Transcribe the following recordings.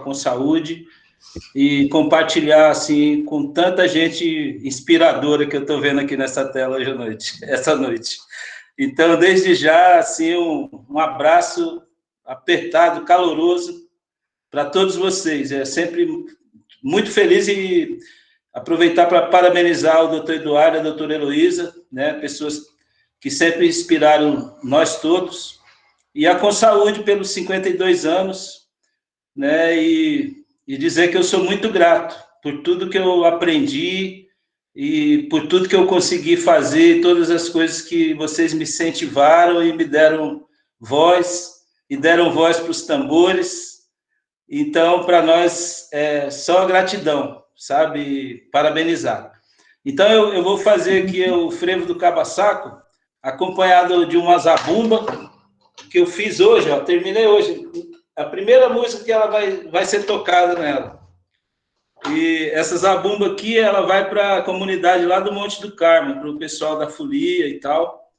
Com Saúde e compartilhar assim com tanta gente inspiradora que eu estou vendo aqui nessa tela hoje à noite, essa noite. Então, desde já, assim, um abraço apertado, caloroso para todos vocês. É sempre muito feliz e aproveitar para parabenizar o doutor Eduardo e a doutora Heloísa, né, pessoas que sempre inspiraram nós todos, e a Com Saúde pelos 52 anos, né, e dizer que eu sou muito grato por tudo que eu aprendi e por tudo que eu consegui fazer, todas as coisas que vocês me incentivaram e me deram voz, e deram voz para os tambores. Então, para nós, é só gratidão, sabe? Parabenizar. Então, eu vou fazer aqui o frevo do Caba-Saco, acompanhado de uma zabumba, que eu fiz hoje, ó, terminei hoje. A primeira música que ela vai ser tocada nela. E essa zabumba aqui, ela vai para a comunidade lá do Monte do Carmo, para o pessoal da folia e tal.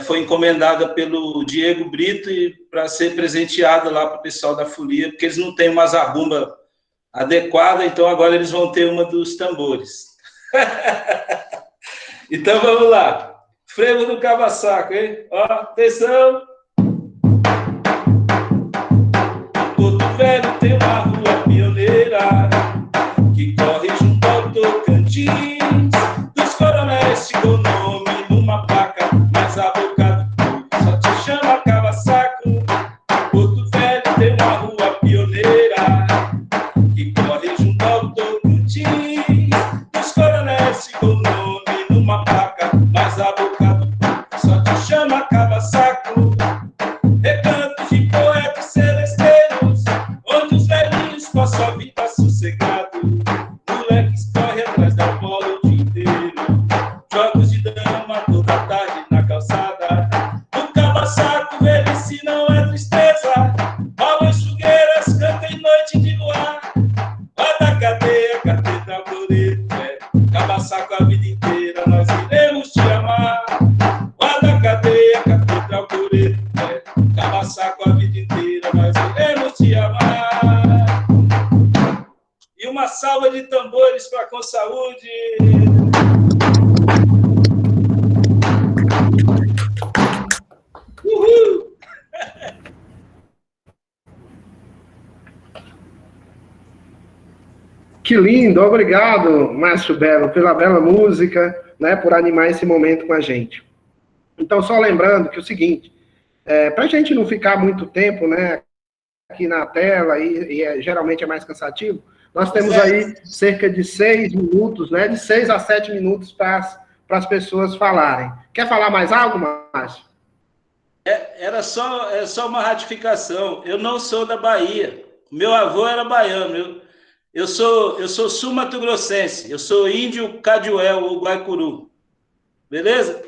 Foi encomendada pelo Diego Brito e para ser presenteada lá para o pessoal da folia, porque eles não têm uma zabumba adequada, então agora eles vão ter uma dos tambores. Então vamos lá. Frevo do Cava-Saco, hein? Ó, atenção! Porto Velho tem uma rua pioneira que corre junto ao Tocantins. Dos coronéis ficou o nome numa placa, mas a boca do povo só te chama Cava-Saco. Porto Velho tem uma rua pioneira que corre junto ao Tocantins. Dos coronéis ficou o nome numa placa, mas a boca do povo só te chama Cava-Saco. Recantos de poetas celesteiros, onde os velhinhos passam a vida sossegado. Moleques correm atrás da bola o dia inteiro. Jogos de dama toda tarde na calçada. No Cava-Saco, velhice não é tristeza. Rolam as fogueiras, canta em noite de luar. Lá da cadeia, catedral Loreto, Cava-Saco a vida inteira, nós iremos te amar. Lá da cadeia, catedral Loreto, Cava-Saco a vida inteira, nós iremos te amar. E uma salva de tambores para Com Saúde. Uhul! Que lindo, obrigado, Márcio Belo, pela bela música, né, por animar esse momento com a gente. Então, só lembrando que é o seguinte, para a gente não ficar muito tempo, né, aqui na tela, geralmente é mais cansativo, nós temos aí cerca de 6 minutos, né, de 6 a 7 minutos para as pessoas falarem. Quer falar mais algo, Márcio? Era só uma ratificação. Eu não sou da Bahia. Meu avô era baiano. Eu sou sul-mato-grossense. Eu sou índio Cadiuel ou Guaicuru. Beleza?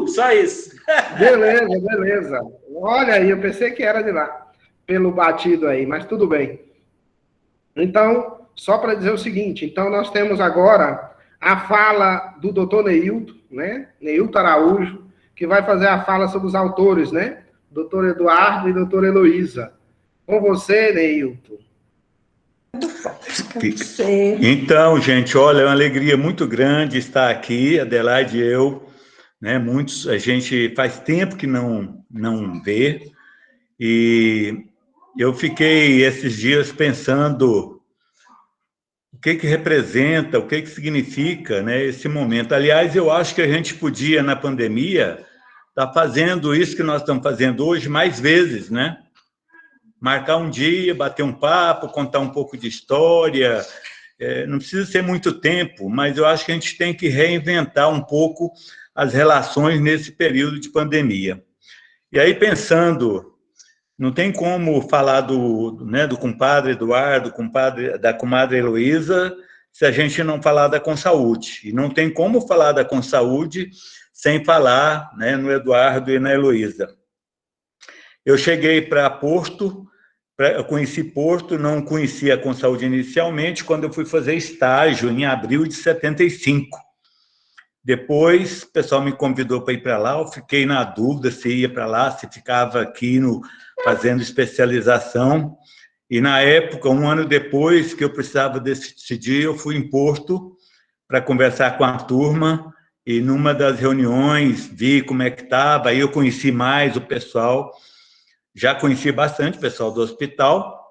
Só isso. Beleza. Olha aí, eu pensei que era de lá, pelo batido aí, mas tudo bem. Então, só para dizer o seguinte, então nós temos agora a fala do doutor Neilton, né? Neilton Araújo, que vai fazer a fala sobre os autores, né? Doutor Eduardo e doutora Heloísa. Com você, Neilton. Então, gente, olha, é uma alegria muito grande estar aqui, Adelaide e eu, né? A gente faz tempo que não vê, e eu fiquei esses dias pensando o que representa, o que significa, né, esse momento. Aliás, eu acho que a gente podia, na pandemia, estar fazendo isso que nós estamos fazendo hoje mais vezes, né? Marcar um dia, bater um papo, contar um pouco de história. Não precisa ser muito tempo, mas eu acho que a gente tem que reinventar um pouco as relações nesse período de pandemia. E aí, pensando, não tem como falar do compadre Eduardo, da comadre Heloísa, se a gente não falar da Com Saúde. E não tem como falar da Com Saúde sem falar, né, no Eduardo e na Heloísa. Eu cheguei para Porto, eu conheci Porto, não conhecia a Com Saúde inicialmente, quando eu fui fazer estágio em abril de 75. Depois, o pessoal me convidou para ir para lá, eu fiquei na dúvida se ia para lá, se ficava aqui fazendo especialização, E, na época, um ano depois que eu precisava decidir, eu fui em Porto para conversar com a turma, e numa das reuniões vi como é que estava, aí eu conheci mais o pessoal, já conheci bastante o pessoal do hospital,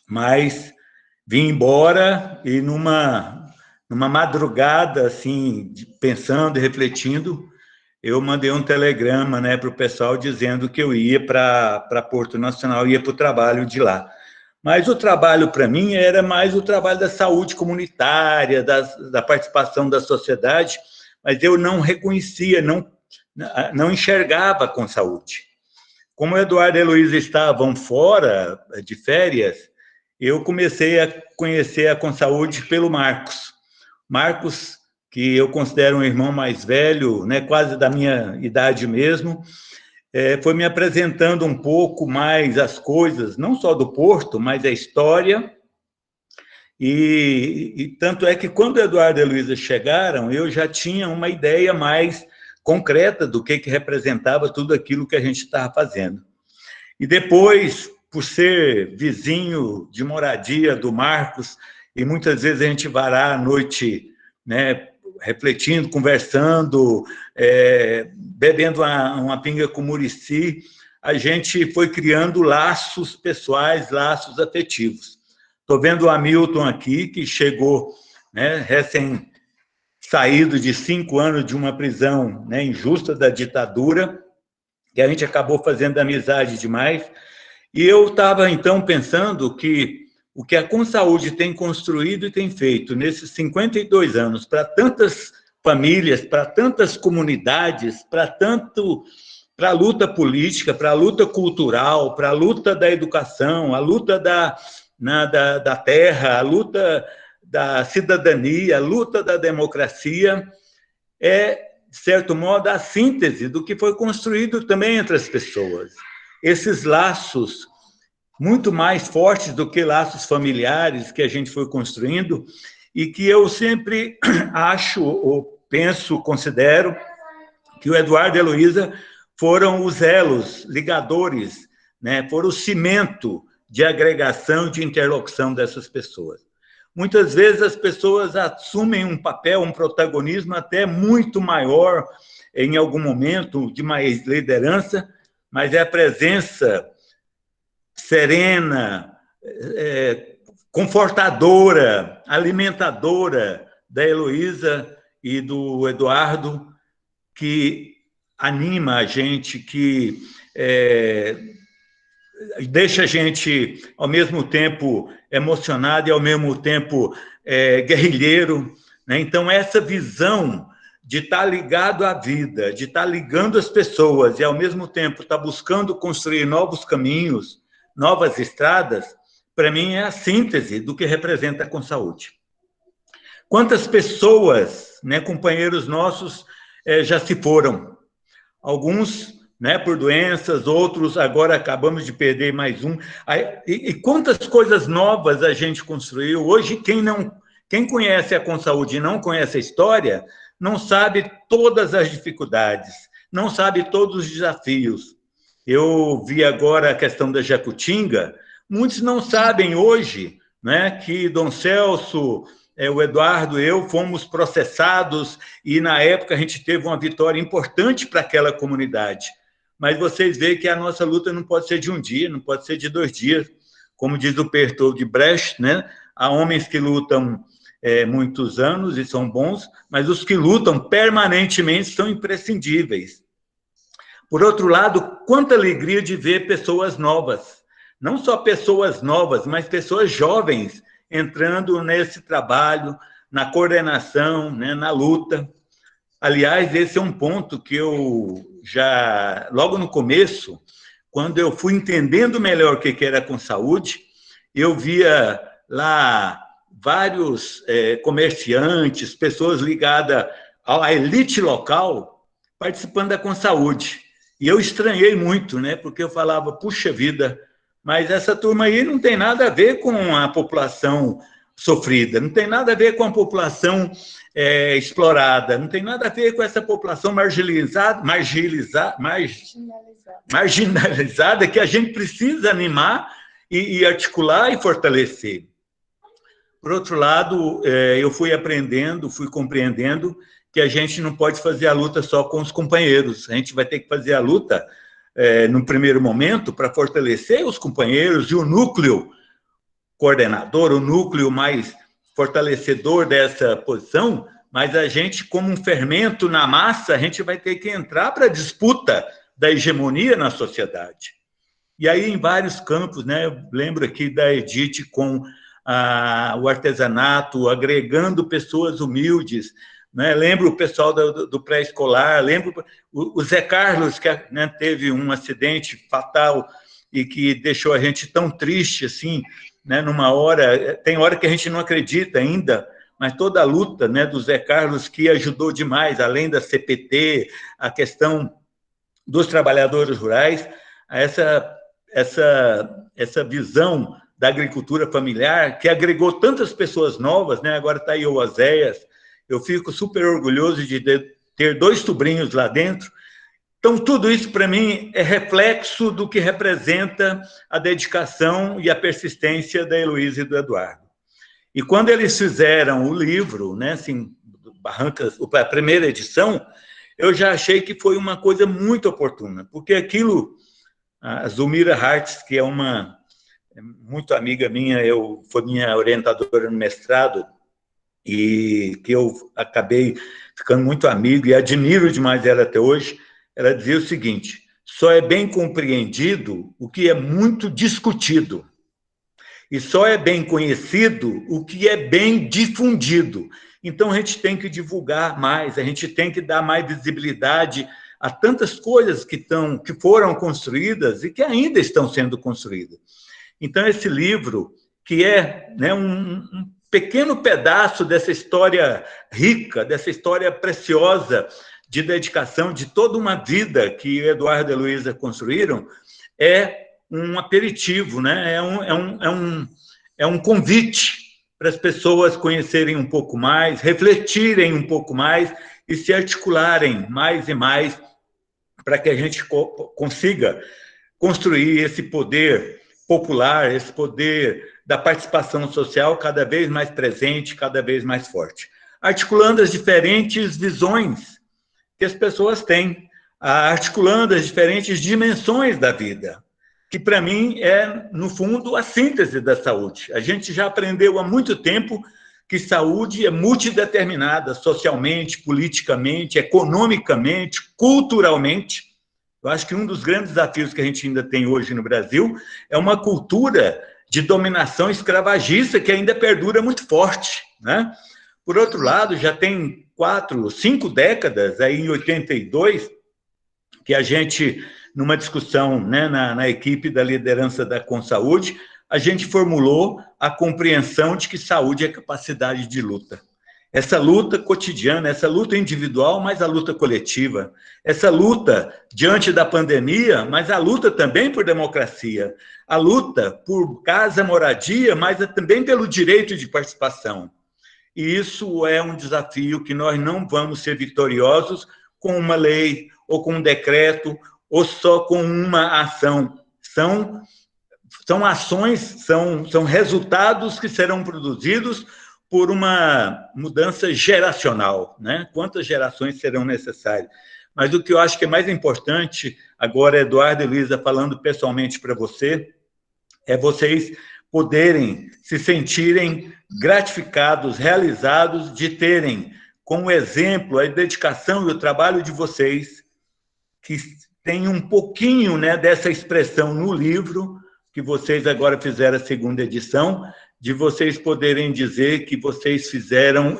mas vim embora e numa madrugada, assim, pensando e refletindo, eu mandei um telegrama, né, para o pessoal dizendo que eu ia para Porto Nacional, ia para o trabalho de lá. Mas o trabalho, para mim, era mais o trabalho da saúde comunitária, da participação da sociedade, mas eu não reconhecia, não enxergava com saúde. Como o Eduardo e a Heloísa estavam fora de férias, eu comecei a conhecer a Consaúde pelo Marcos. Marcos, que eu considero um irmão mais velho, né, quase da minha idade mesmo, foi me apresentando um pouco mais as coisas, não só do Porto, mas a história. E tanto é que quando o Eduardo e a Heloísa chegaram, eu já tinha uma ideia mais concreta do que representava tudo aquilo que a gente estava fazendo. E depois, por ser vizinho de moradia do Marcos, e muitas vezes a gente varar à noite, né, refletindo, conversando, bebendo uma pinga com Muricy, a gente foi criando laços pessoais, laços afetivos. Estou vendo o Hamilton aqui, que chegou, né, recém-saído de 5 anos de uma prisão, né, injusta da ditadura, que a gente acabou fazendo amizade demais. E eu estava, então, pensando que o que a Consaúde tem construído e tem feito nesses 52 anos para tantas famílias, para tantas comunidades, para a luta política, para a luta cultural, para a luta da educação, a luta da terra, a luta da cidadania, a luta da democracia, de certo modo, a síntese do que foi construído também entre as pessoas. Esses laços, muito mais fortes do que laços familiares que a gente foi construindo, e que eu sempre acho, ou penso, considero, que o Eduardo e a Heloísa foram os elos ligadores, né? Foram o cimento de agregação, de interlocução dessas pessoas. Muitas vezes as pessoas assumem um papel, um protagonismo até muito maior em algum momento de mais liderança, mas é a presença serena, confortadora, alimentadora da Heloísa e do Eduardo que anima a gente, que deixa a gente, ao mesmo tempo, emocionado e, ao mesmo tempo, guerrilheiro, né? Então, essa visão de estar ligado à vida, de estar ligando as pessoas e, ao mesmo tempo, estar buscando construir novos caminhos, novas estradas, para mim, é a síntese do que representa a Consaúde. Quantas pessoas, né, companheiros nossos, já se foram? Alguns, né, por doenças, outros agora acabamos de perder mais um. E quantas coisas novas a gente construiu? Hoje, quem conhece a Consaúde e não conhece a história, não sabe todas as dificuldades, não sabe todos os desafios. Eu vi agora a questão da Jacutinga, muitos não sabem hoje, né, que Dom Celso, o Eduardo e eu fomos processados e, na época, a gente teve uma vitória importante para aquela comunidade. Mas vocês veem que a nossa luta não pode ser de um dia, não pode ser de 2 dias. Como diz o Bertold Brecht, né? Há homens que lutam muitos anos e são bons, mas os que lutam permanentemente são imprescindíveis. Por outro lado, quanta alegria de ver pessoas novas. Não só pessoas novas, mas pessoas jovens entrando nesse trabalho, na coordenação, né, na luta. Aliás, esse é um ponto que eu já, logo no começo, quando eu fui entendendo melhor o que era Consaúde, eu via lá vários comerciantes, pessoas ligadas à elite local, participando da Consaúde. E eu estranhei muito, né, porque eu falava, puxa vida, mas essa turma aí não tem nada a ver com a população sofrida, não tem nada a ver com a população explorada, não tem nada a ver com essa população marginalizada que a gente precisa animar e articular e fortalecer. Por outro lado, eu fui aprendendo, fui compreendendo que a gente não pode fazer a luta só com os companheiros, a gente vai ter que fazer a luta, no primeiro momento, para fortalecer os companheiros e o núcleo coordenador, o núcleo mais fortalecedor dessa posição, mas a gente, como um fermento na massa, a gente vai ter que entrar para a disputa da hegemonia na sociedade. E aí, em vários campos, né, eu lembro aqui da Edith com o artesanato, agregando pessoas humildes, né? Lembro o pessoal do pré-escolar, lembro o Zé Carlos, que, né, teve um acidente fatal e que deixou a gente tão triste, assim, né, numa hora, tem hora que a gente não acredita ainda, mas toda a luta, né, do Zé Carlos, que ajudou demais, além da CPT, a questão dos trabalhadores rurais, essa visão da agricultura familiar, que agregou tantas pessoas novas, né? Agora está aí o Oséias, eu fico super orgulhoso de ter 2 sobrinhos lá dentro. Então, tudo isso, para mim, é reflexo do que representa a dedicação e a persistência da Heloísa e do Eduardo. E quando eles fizeram o livro, né, assim, Barrancas, a primeira edição, eu já achei que foi uma coisa muito oportuna, porque aquilo, a Zulmira Hartz, que é muito amiga minha, foi minha orientadora no mestrado, e que eu acabei ficando muito amigo e admiro demais ela até hoje, ela dizia o seguinte: só é bem compreendido o que é muito discutido, e só é bem conhecido o que é bem difundido. Então, a gente tem que divulgar mais, a gente tem que dar mais visibilidade a tantas coisas que foram construídas e que ainda estão sendo construídas. Então, esse livro, que é, né, um pequeno pedaço dessa história rica, dessa história preciosa de dedicação de toda uma vida que o Eduardo e a Heloísa construíram, é um aperitivo, né? É um convite para as pessoas conhecerem um pouco mais, refletirem um pouco mais e se articularem mais e mais para que a gente consiga construir esse poder popular, esse poder da participação social cada vez mais presente, cada vez mais forte, articulando as diferentes visões que as pessoas têm, articulando as diferentes dimensões da vida, que para mim é, no fundo, a síntese da saúde. A gente já aprendeu há muito tempo que saúde é multideterminada, socialmente, politicamente, economicamente, culturalmente. Eu acho que um dos grandes desafios que a gente ainda tem hoje no Brasil é uma cultura de dominação escravagista que ainda perdura muito forte, né? Por outro lado, já tem 4, 5 décadas, aí em 82, que a gente, numa discussão, né, na equipe da liderança da Consaúde, a gente formulou a compreensão de que saúde é capacidade de luta. Essa luta cotidiana, essa luta individual, mas a luta coletiva. Essa luta diante da pandemia, mas a luta também por democracia. A luta por casa, moradia, mas também pelo direito de participação. E isso é um desafio que nós não vamos ser vitoriosos com uma lei, ou com um decreto, ou só com uma ação. São ações, são resultados que serão produzidos por uma mudança geracional, né? Quantas gerações serão necessárias? Mas o que eu acho que é mais importante, agora, Eduardo e Heloísa, falando pessoalmente para você, é vocês poderem se sentirem gratificados, realizados, de terem como exemplo a dedicação e o trabalho de vocês, que tem um pouquinho, né, dessa expressão no livro, que vocês agora fizeram a segunda edição, de vocês poderem dizer que vocês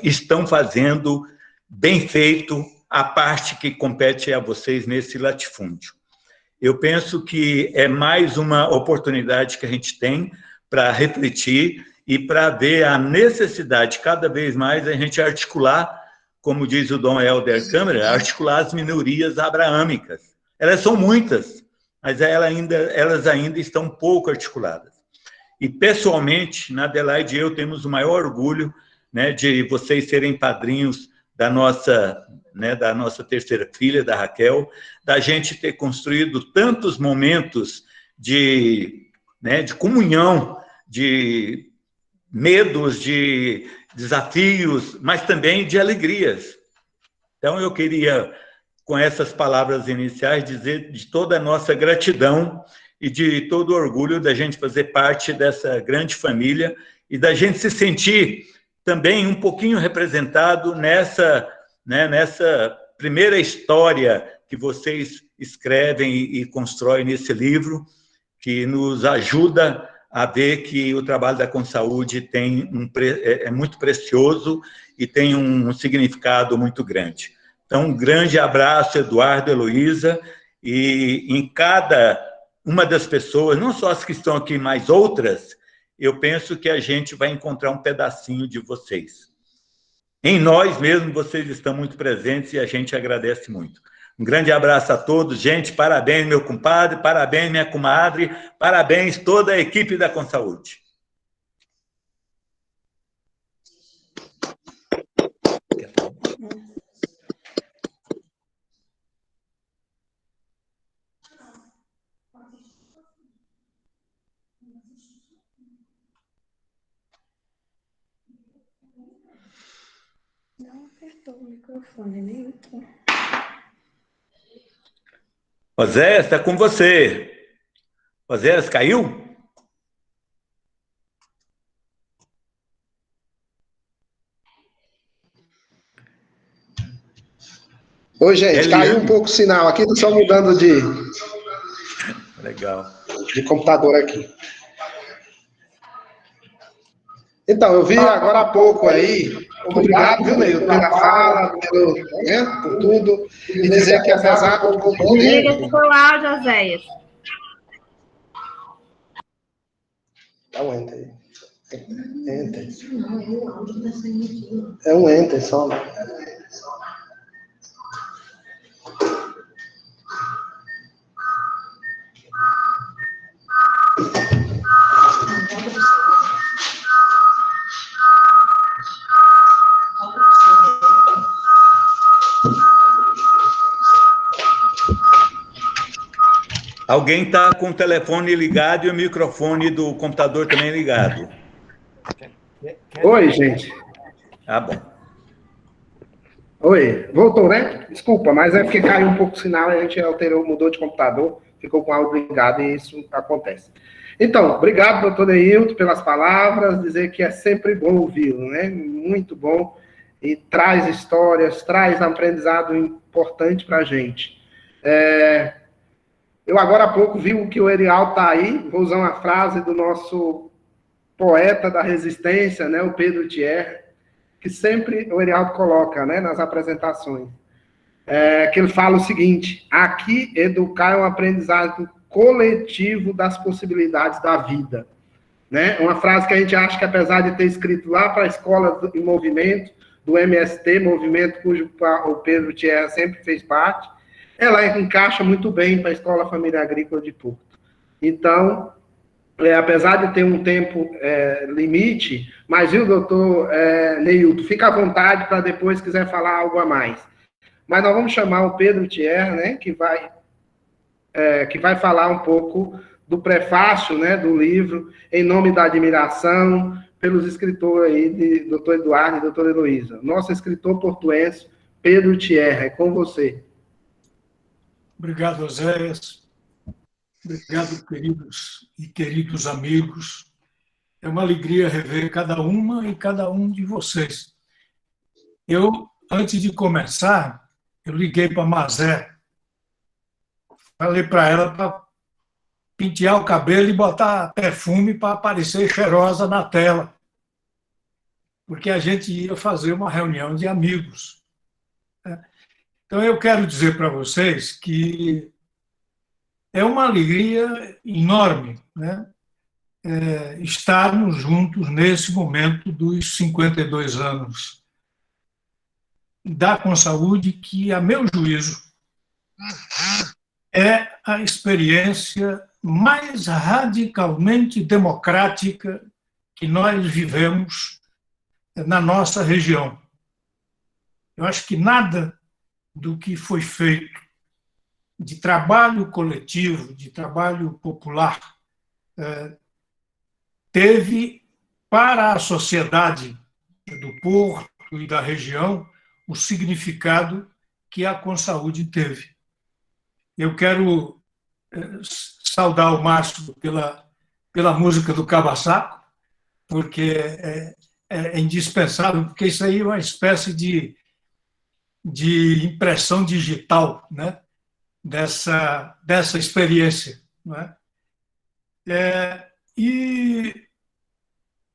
estão fazendo bem feito a parte que compete a vocês nesse latifúndio. Eu penso que é mais uma oportunidade que a gente tem para refletir e para ver a necessidade, cada vez mais, a gente articular, como diz o Dom Helder Câmara, articular as minorias abraâmicas. Elas são muitas, mas elas ainda estão pouco articuladas. E, pessoalmente, na Adelaide e eu temos o maior orgulho, né, de vocês serem padrinhos da nossa terceira filha, da Raquel, da gente ter construído tantos momentos né, de comunhão, de medos, de desafios, mas também de alegrias. Então, eu queria, com essas palavras iniciais, dizer de toda a nossa gratidão e de todo o orgulho da gente fazer parte dessa grande família e da gente se sentir também um pouquinho representado nessa, né, nessa primeira história que vocês escrevem e constroem nesse livro, que nos ajuda a ver que o trabalho da Consaúde tem é muito precioso e tem um significado muito grande. Então, um grande abraço, Eduardo, Heloísa, e em cada uma das pessoas, não só as que estão aqui, mas outras, eu penso que a gente vai encontrar um pedacinho de vocês. Em nós mesmo, vocês estão muito presentes e a gente agradece muito. Um grande abraço a todos, gente, parabéns, meu compadre, parabéns, minha comadre, parabéns toda a equipe da Consaúde. Não apertou o microfone, nem então. Oséias, está com você. Oséias, caiu? Oi, gente, caiu um pouco o sinal aqui, estou só mudando de computador aqui. Então, eu vi agora há pouco aí, obrigado, viu, Neil, pela fala, por tudo, e dizer que apesar do pouco tempo... Liga esse áudio, Oséias. Dá um enter aí. Enter. É um enter só, né? Alguém está com o telefone ligado e o microfone do computador também ligado. Oi, gente. Ah, bom. Oi, voltou, né? Desculpa, mas é porque caiu um pouco o sinal, a gente alterou, mudou de computador, ficou com o áudio ligado e isso acontece. Então, obrigado, doutor Neilton, pelas palavras, dizer que é sempre bom ouvi-lo, né? Muito bom, e traz histórias, traz aprendizado importante para a gente. Eu agora há pouco vi que o Erial está aí, vou usar uma frase do nosso poeta da resistência, né, o Pedro Thierry, que sempre o Erial coloca, né, nas apresentações, que ele fala o seguinte: aqui educar é um aprendizado coletivo das possibilidades da vida. Né? Uma frase que a gente acha que, apesar de ter escrito lá para a Escola em Movimento, do MST, movimento cujo o Pedro Thierry sempre fez parte, ela encaixa muito bem para a Escola Família Agrícola de Porto. Então, apesar de ter um tempo limite, mas, viu, doutor Neilton, fica à vontade para depois, quiser falar algo a mais. Mas nós vamos chamar o Pedro Thierry, né, que vai falar um pouco do prefácio, né, do livro, Em Nome da Admiração, pelos escritores aí, de doutor Eduardo e doutora Heloísa. Nosso escritor portuense, Pedro Thierry, é com você. Obrigado, Oséias. Obrigado, queridos e queridos amigos. É uma alegria rever cada uma e cada um de vocês. Eu, antes de começar, eu liguei para a Mazé. Falei para ela para pentear o cabelo e botar perfume para aparecer cheirosa na tela. Porque a gente ia fazer uma reunião de amigos. Então, eu quero dizer para vocês que é uma alegria enorme, né, estarmos juntos nesse momento dos 52 anos da Consaúde, que, a meu juízo, é a experiência mais radicalmente democrática que nós vivemos na nossa região. Eu acho que nada do que foi feito de trabalho coletivo, de trabalho popular, teve para a sociedade do Porto e da região o significado que a Consaúde teve. Eu quero saudar o Márcio pela música do Cava-Saco, porque é indispensável, porque isso aí é uma espécie de impressão digital, né, dessa experiência. Não é? E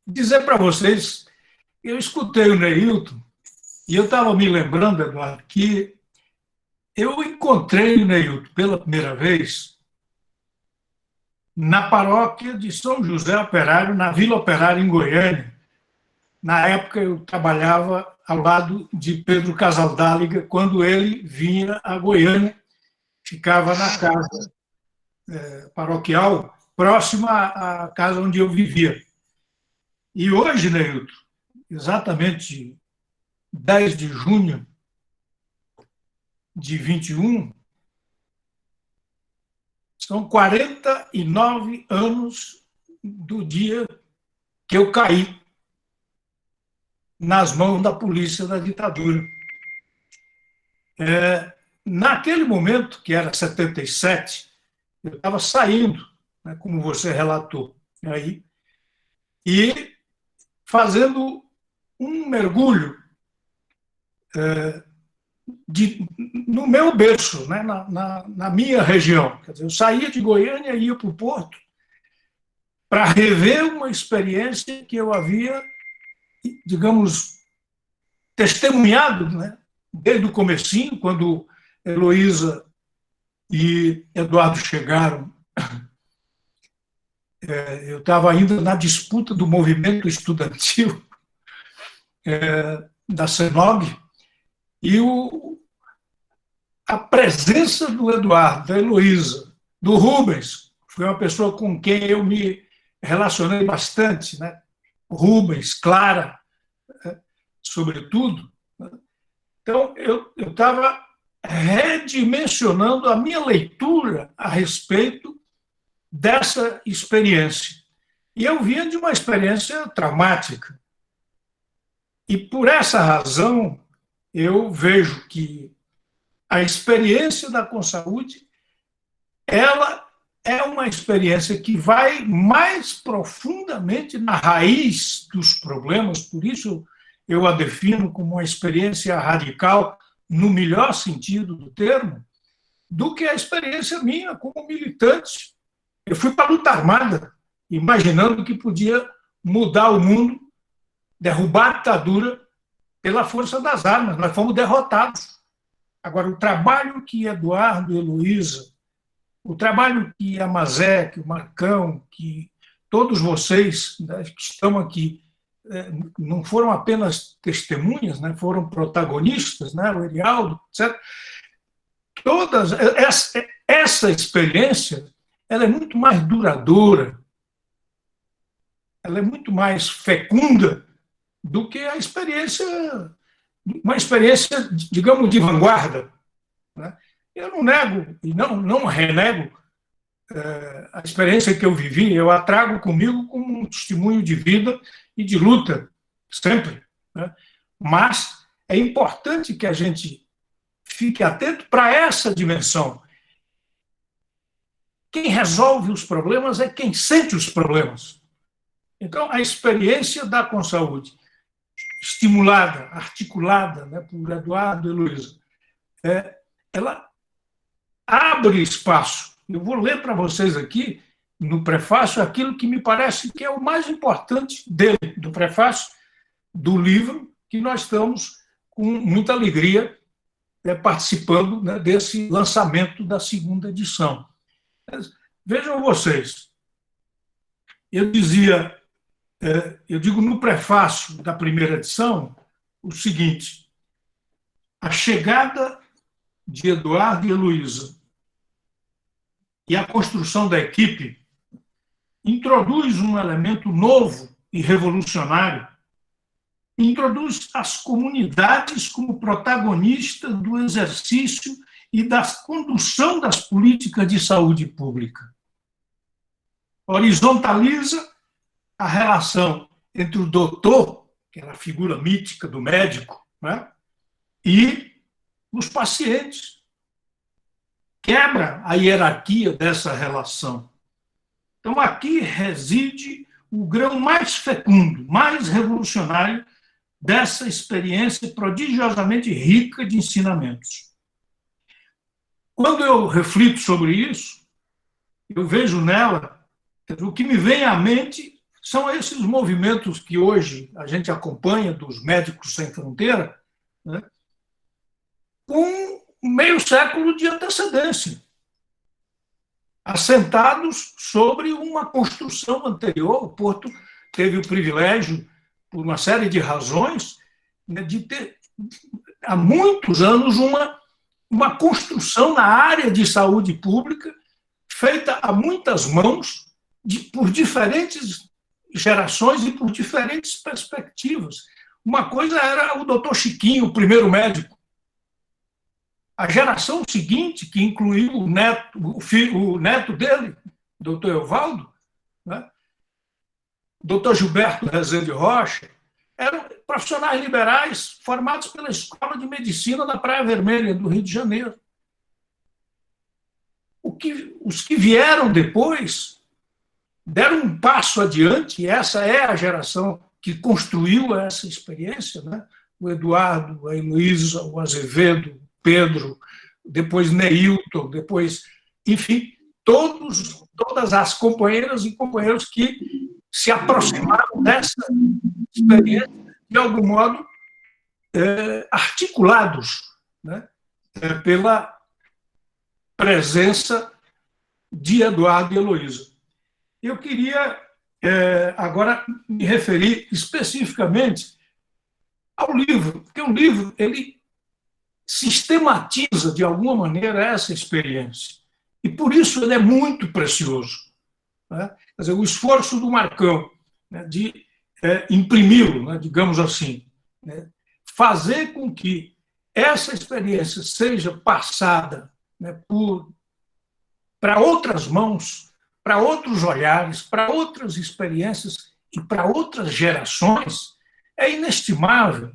dizer para vocês, eu escutei o Neilton, e eu estava me lembrando, Eduardo, que eu encontrei o Neilton pela primeira vez na paróquia de São José Operário, na Vila Operária, em Goiânia. Na época, eu trabalhava ao lado de Pedro Casaldáliga, quando ele vinha a Goiânia, ficava na casa paroquial, próxima à casa onde eu vivia. E hoje, Neilton, exatamente 10 de junho de 21, são 49 anos do dia que eu caí nas mãos da polícia da ditadura. Naquele momento, que era 77, eu estava saindo, né, como você relatou, aí, e fazendo um mergulho no meu berço, né, na minha região. Quer dizer, eu saía de Goiânia e ia para o Porto para rever uma experiência que eu havia, digamos, testemunhado, né, desde o comecinho, quando Heloísa e Eduardo chegaram. Eu estava ainda na disputa do movimento estudantil da CENOG, e a presença do Eduardo, da Heloísa, do Rubens, foi uma pessoa com quem eu me relacionei bastante, né? Rubens, Clara, sobretudo. Então, eu estava redimensionando a minha leitura a respeito dessa experiência. E eu vinha de uma experiência traumática. E, por essa razão, eu vejo que a experiência da Consaúde, ela é uma experiência que vai mais profundamente na raiz dos problemas, por isso eu a defino como uma experiência radical, no melhor sentido do termo, do que a experiência minha como militante. Eu fui para a luta armada, imaginando que podia mudar o mundo, derrubar a ditadura pela força das armas. Nós fomos derrotados. Agora, o trabalho que Eduardo e Heloísa, o trabalho que a Mazé, que o Marcão, que todos vocês, né, que estão aqui, não foram apenas testemunhas, né, foram protagonistas, né, o Erialdo, etc. Todas essa experiência, ela é muito mais duradoura, ela é muito mais fecunda do que a experiência, uma experiência, digamos, de vanguarda. Né? Eu não nego e não renego a experiência que eu vivi, eu a trago comigo como um testemunho de vida e de luta, sempre. Né? Mas é importante que a gente fique atento para essa dimensão. Quem resolve os problemas é quem sente os problemas. Então, a experiência da Consaúde, estimulada, articulada, né, por Eduardo e Heloísa, ela abre espaço. Eu vou ler para vocês aqui, no prefácio, aquilo que me parece que é o mais importante dele, do prefácio do livro, que nós estamos com muita alegria participando, né, desse lançamento da segunda edição. Vejam vocês, eu digo no prefácio da primeira edição o seguinte: a chegada de Eduardo e Heloísa e a construção da equipe introduz um elemento novo e revolucionário, introduz as comunidades como protagonistas do exercício e da condução das políticas de saúde pública. horizontaliza a relação entre o doutor, que era a figura mítica do médico, né, e os pacientes. Quebra a hierarquia dessa relação. Então, aqui reside o grão mais fecundo, mais revolucionário dessa experiência prodigiosamente rica de ensinamentos. Quando eu reflito sobre isso, eu vejo nela, o que me vem à mente são esses movimentos que hoje a gente acompanha, dos Médicos Sem Fronteira, né, com meio século de antecedência, assentados sobre uma construção anterior. O Porto teve o privilégio, por uma série de razões, né, de ter, há muitos anos, uma construção na área de saúde pública feita a muitas mãos, por diferentes gerações e por diferentes perspectivas. Uma coisa era o doutor Chiquinho, o primeiro médico. A geração seguinte, que incluiu o neto dele, o doutor Evaldo, né, doutor Gilberto Rezende Rocha, eram profissionais liberais formados pela Escola de Medicina da Praia Vermelha, do Rio de Janeiro. Os que vieram depois deram um passo adiante, e essa é a geração que construiu essa experiência, né? O Eduardo, a Heloísa, o Azevedo, o Pedro, depois Neilton, depois, enfim, todas as companheiras e companheiros que se aproximaram dessa experiência, de algum modo, articulados, né, pela presença de Eduardo e Heloísa. Eu queria agora me referir especificamente ao livro, porque o livro ele sistematiza, de alguma maneira, essa experiência. E, por isso, ele é muito precioso. Né? Quer dizer, o esforço do Marcão, né, de imprimi-lo, né, digamos assim, né, fazer com que essa experiência seja passada, né, para outras mãos, para outros olhares, para outras experiências e para outras gerações, é inestimável.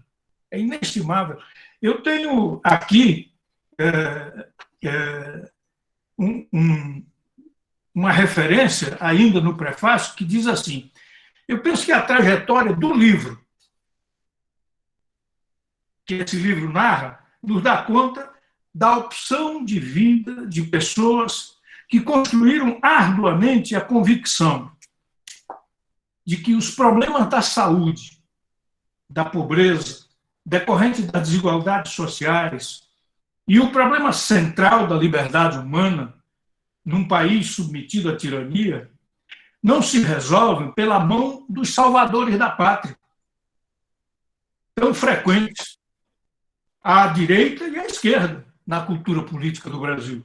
É inestimável. Eu tenho aqui uma referência, ainda no prefácio, que diz assim: eu penso que a trajetória do livro, que esse livro narra, nos dá conta da opção de vida de pessoas que construíram arduamente a convicção de que os problemas da saúde, da pobreza, decorrente das desigualdades sociais e o problema central da liberdade humana num país submetido à tirania não se resolvem pela mão dos salvadores da pátria, tão frequentes à direita e à esquerda na cultura política do Brasil.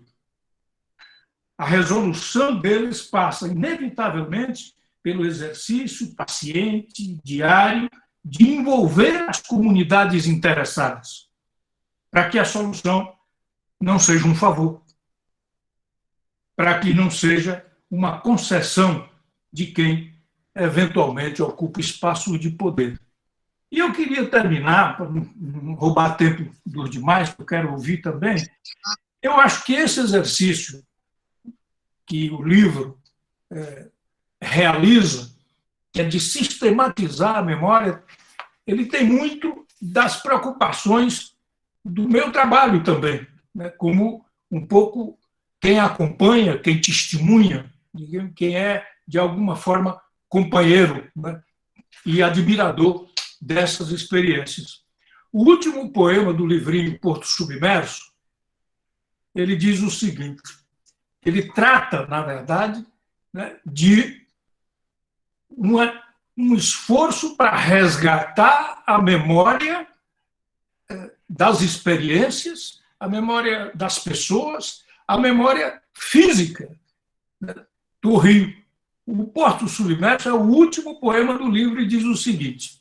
A resolução deles passa, inevitavelmente, pelo exercício paciente, diário, de envolver as comunidades interessadas, para que a solução não seja um favor, para que não seja uma concessão de quem eventualmente ocupa espaços de poder. E eu queria terminar, para não roubar tempo dos demais, que eu quero ouvir também. Eu acho que esse exercício que o livro realiza, que é de sistematizar a memória, ele tem muito das preocupações do meu trabalho também, né? Como um pouco quem acompanha, quem testemunha, quem é, de alguma forma, companheiro, né? E admirador dessas experiências. O último poema do livrinho Porto Submerso, ele diz o seguinte: ele trata, na verdade, né, de um esforço para resgatar a memória das experiências, a memória das pessoas, a memória física, né, do Rio. O Porto Submerso é o último poema do livro e diz o seguinte: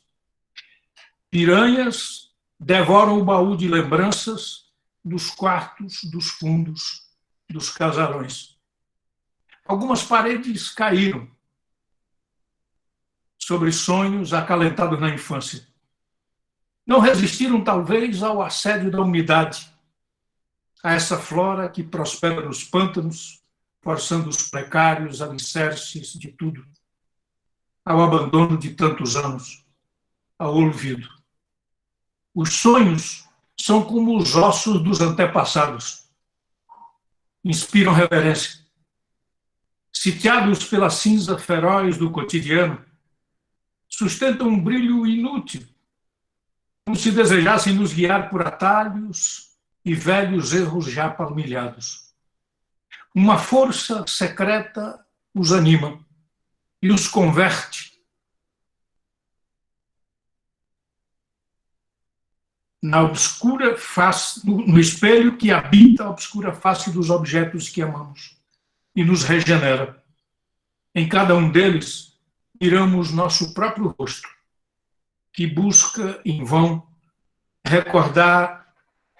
piranhas devoram o baú de lembranças dos quartos, dos fundos, dos casarões. Algumas paredes caíram, sobre sonhos acalentados na infância. Não resistiram, talvez, ao assédio da umidade, a essa flora que prospera nos pântanos, forçando os precários alicerces de tudo, ao abandono de tantos anos, ao olvido. Os sonhos são como os ossos dos antepassados. Inspiram reverência. Sitiados pela cinza feroz do cotidiano, sustentam um brilho inútil, como se desejassem nos guiar por atalhos e velhos erros já palmilhados. Uma força secreta os anima e os converte na obscura face, no espelho que habita a obscura face dos objetos que amamos e nos regenera. Em cada um deles, miramos nosso próprio rosto, que busca, em vão, recordar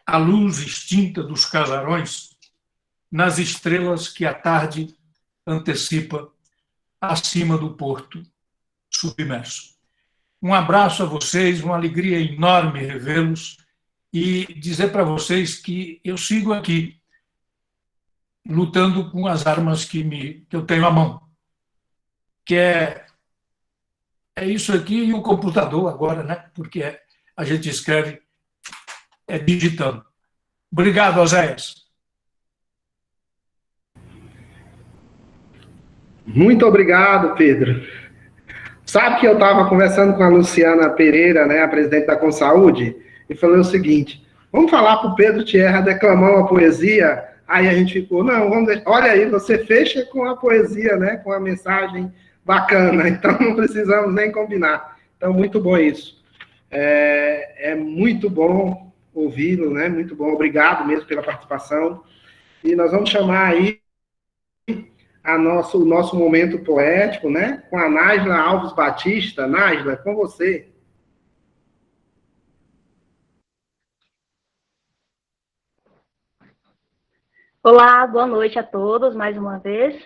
a luz extinta dos casarões nas estrelas que a tarde antecipa acima do porto submerso. Um abraço a vocês, uma alegria enorme revê-los e dizer para vocês que eu sigo aqui lutando com as armas que eu tenho à mão, que é isso aqui e o computador agora, né? Porque a gente escreve digitando. Obrigado, Oséias. Muito obrigado, Pedro. Sabe que eu estava conversando com a Luciana Pereira, né, a presidente da Consaúde, e falei o seguinte: vamos falar para o Pedro Tierra declamar uma poesia? Aí a gente ficou, não, vamos deixar. Olha aí, você fecha com a poesia, né, com a mensagem bacana, então não precisamos nem combinar. Então, muito bom isso. É muito bom ouvi-lo, né, muito bom, obrigado mesmo pela participação. E nós vamos chamar aí o nosso momento poético, né, com a Nájila Alves Batista. Nájila, com você. Olá, boa noite a todos, mais uma vez.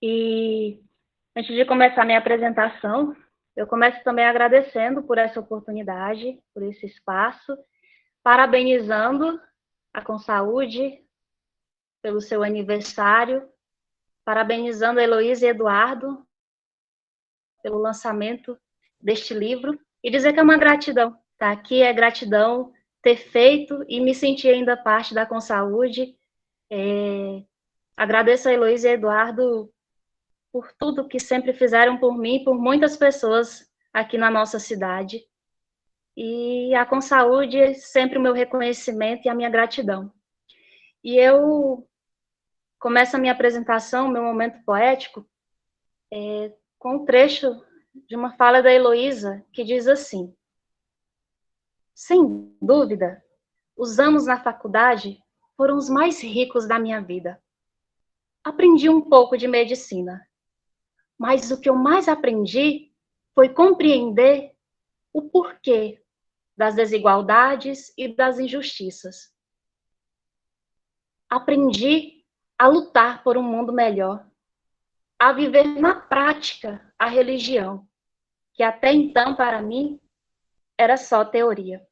E antes de começar minha apresentação, eu começo também agradecendo por essa oportunidade, por esse espaço, parabenizando a Consaúde pelo seu aniversário, parabenizando a Heloísa e Eduardo pelo lançamento deste livro, e dizer que é uma gratidão. Tá? Aqui é gratidão ter feito e me sentir ainda parte da Consaúde. Agradeço a Heloísa e a Eduardo por tudo que sempre fizeram por mim e por muitas pessoas aqui na nossa cidade. E a Consaúde é sempre o meu reconhecimento e a minha gratidão. E eu começo a minha apresentação, meu momento poético, com um trecho de uma fala da Heloísa, que diz assim: sem dúvida, os anos na faculdade foram os mais ricos da minha vida. Aprendi um pouco de medicina, mas o que eu mais aprendi foi compreender o porquê das desigualdades e das injustiças. Aprendi a lutar por um mundo melhor, a viver na prática a religião, que até então, para mim, era só teoria.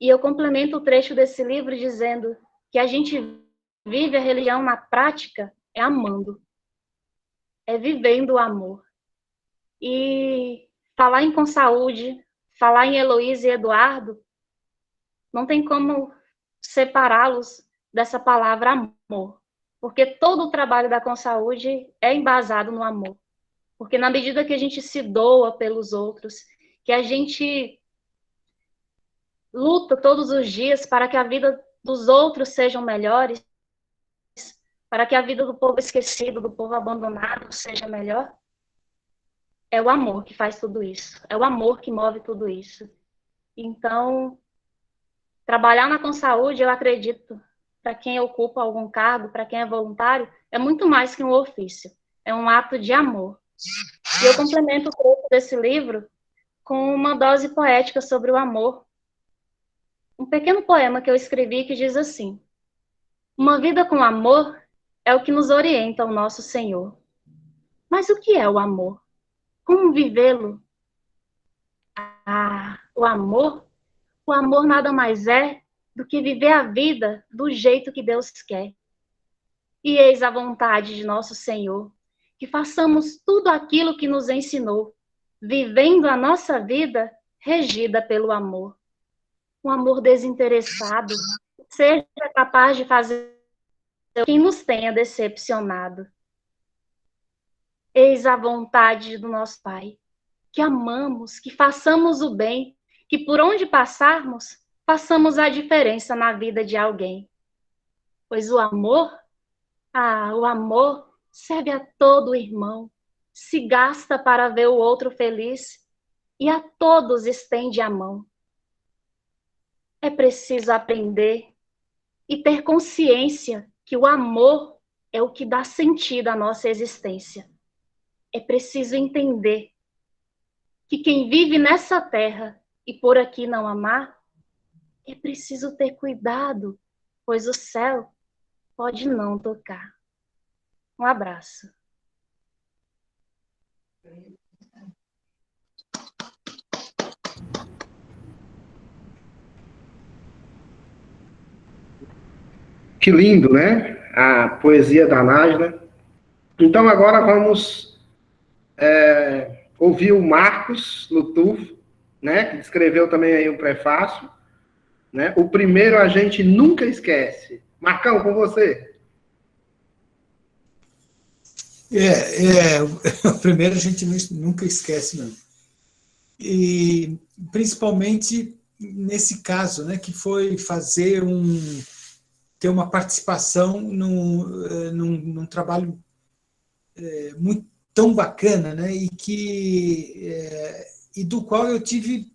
E eu complemento o trecho desse livro dizendo que a gente vive a religião na prática amando, vivendo o amor. E falar em Consaúde, falar em Heloísa e Eduardo, não tem como separá-los dessa palavra amor, porque todo o trabalho da Consaúde é embasado no amor, porque na medida que a gente se doa pelos outros, que a gente luta todos os dias para que a vida dos outros sejam melhores, para que a vida do povo esquecido, do povo abandonado seja melhor, é o amor que faz tudo isso, é o amor que move tudo isso. Então, trabalhar na Consaúde, eu acredito, para quem ocupa algum cargo, para quem é voluntário, é muito mais que um ofício, é um ato de amor. E eu complemento o trecho desse livro com uma dose poética sobre o amor. Um pequeno poema que eu escrevi que diz assim: uma vida com amor é o que nos orienta ao nosso Senhor. Mas o que é o amor? Como vivê-lo? O amor nada mais é do que viver a vida do jeito que Deus quer. E eis a vontade de nosso Senhor, que façamos tudo aquilo que nos ensinou, vivendo a nossa vida regida pelo amor. Um amor desinteressado, seja capaz de fazer quem nos tenha decepcionado. Eis a vontade do nosso Pai, que amamos, que façamos o bem, que por onde passarmos, façamos a diferença na vida de alguém. Pois o amor serve a todo irmão, se gasta para ver o outro feliz e a todos estende a mão. É preciso aprender e ter consciência que o amor é o que dá sentido à nossa existência. É preciso entender que quem vive nessa terra e por aqui não amar, é preciso ter cuidado, pois o céu pode não tocar. Um abraço. Que lindo, né? A poesia da Nájila. Então, agora vamos ouvir o Marcos Lutufo, né? Que escreveu também aí um prefácio. Né? O primeiro a gente nunca esquece. Marcão, com você. O primeiro a gente nunca esquece, não. E, principalmente nesse caso, né, que foi ter uma participação num trabalho muito tão bacana, né, e do qual eu tive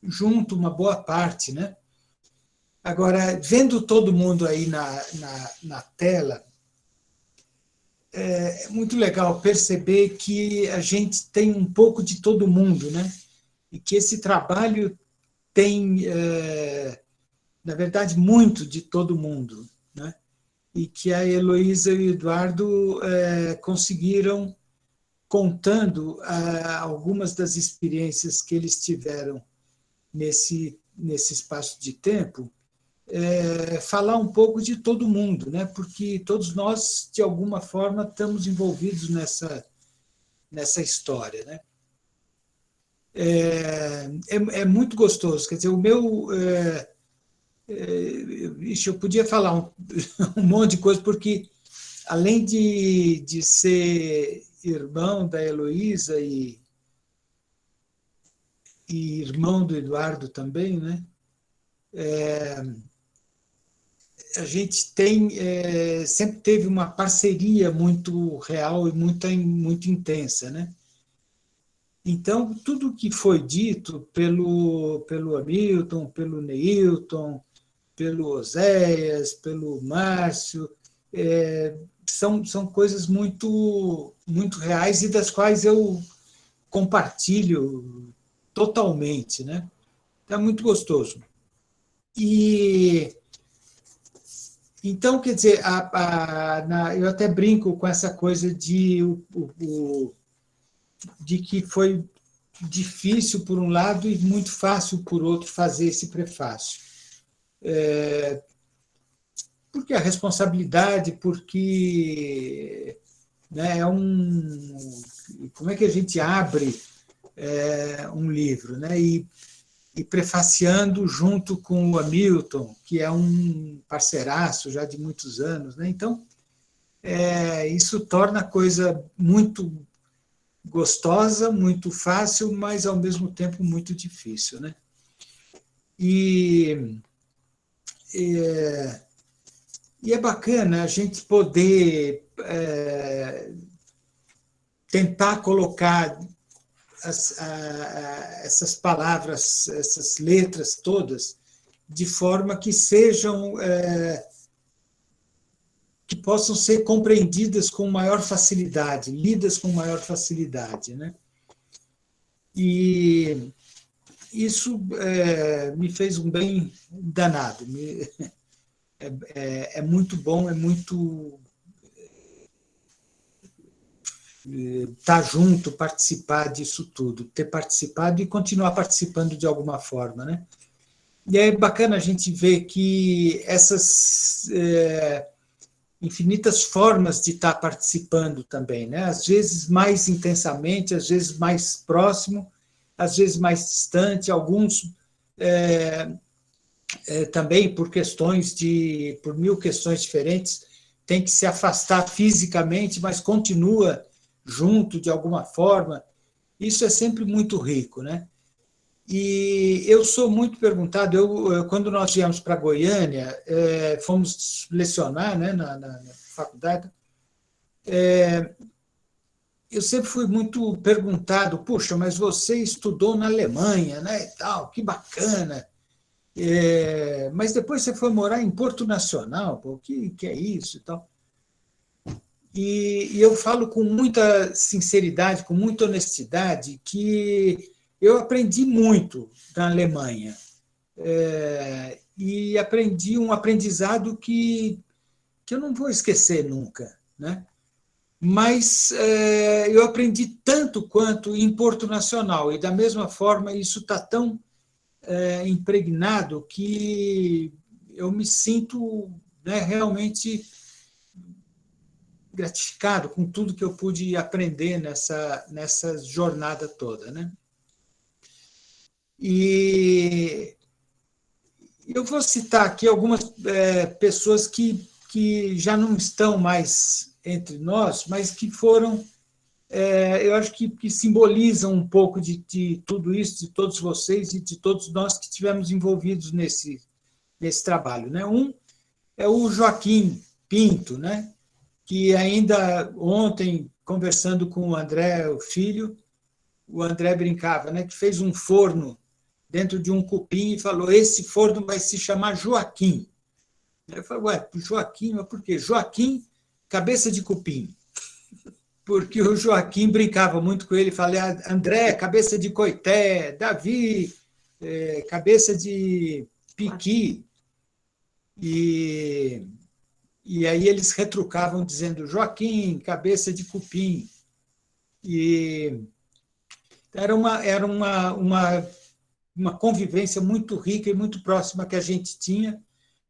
junto uma boa parte, né? Agora, vendo todo mundo aí na tela, é muito legal perceber que a gente tem um pouco de todo mundo, né? E que esse trabalho tem, na verdade, muito de todo mundo, né? E que a Heloísa e o Eduardo conseguiram, contando algumas das experiências que eles tiveram nesse espaço de tempo, falar um pouco de todo mundo, né? Porque todos nós, de alguma forma, estamos envolvidos nessa história, né? É muito gostoso. Quer dizer, o meu... eu podia falar um monte de coisa, porque, além de ser irmão da Heloísa e irmão do Eduardo também, né? A gente sempre teve uma parceria muito real e muito intensa, né? Então, tudo que foi dito pelo Hamilton, pelo Neilton, pelo Oséias, pelo Márcio, são coisas muito, muito reais e das quais eu compartilho totalmente, né? É muito gostoso. Então, quer dizer, eu até brinco com essa coisa de que foi difícil por um lado e muito fácil por outro fazer esse prefácio. Porque a responsabilidade, porque, né, como é que a gente abre um livro, né? E prefaciando junto com o Hamilton, que é um parceiraço já de muitos anos, né? Então, isso torna a coisa muito gostosa, muito fácil, mas, ao mesmo tempo, muito difícil, né? E é bacana a gente poder tentar colocar essas palavras, essas letras todas, de forma que sejam, que possam ser compreendidas com maior facilidade, lidas com maior facilidade, né? E isso me fez um bem danado. É muito bom, estar junto, participar disso tudo, ter participado e continuar participando de alguma forma, né? E é bacana a gente ver que essas infinitas formas de estar participando também, né? Às vezes mais intensamente, às vezes mais próximo, às vezes mais distante, alguns também por por 1000 questões diferentes, tem que se afastar fisicamente, mas continua junto de alguma forma. Isso é sempre muito rico, né? E eu sou muito perguntado, quando nós viemos para Goiânia, fomos lecionar, né, na faculdade, eu sempre fui muito perguntado, puxa, mas você estudou na Alemanha, né, e tal, que bacana. Mas depois você foi morar em Porto Nacional, pô, o que é isso e tal? E eu falo com muita sinceridade, com muita honestidade, que eu aprendi muito na Alemanha. E aprendi um aprendizado que eu não vou esquecer nunca, né? Mas eu aprendi tanto quanto em Porto Nacional, e da mesma forma isso está tão impregnado que eu me sinto, né, realmente gratificado com tudo que eu pude aprender nessa jornada toda, né? E eu vou citar aqui algumas pessoas que já não estão mais entre nós, mas que foram, eu acho que simbolizam um pouco de tudo isso, de todos vocês e de todos nós que estivemos envolvidos nesse trabalho, né? Um é o Joaquim Pinto, né? Que ainda ontem, conversando com o André, o filho, o André brincava, né? Que fez um forno dentro de um cupim e falou, esse forno vai se chamar Joaquim. Eu falei, ué, Joaquim, mas por quê? Joaquim, cabeça de cupim. Porque o Joaquim brincava muito com ele, falava, André, cabeça de coité, Davi, cabeça de piqui. E aí eles retrucavam dizendo, Joaquim, cabeça de cupim. E era uma convivência muito rica e muito próxima que a gente tinha,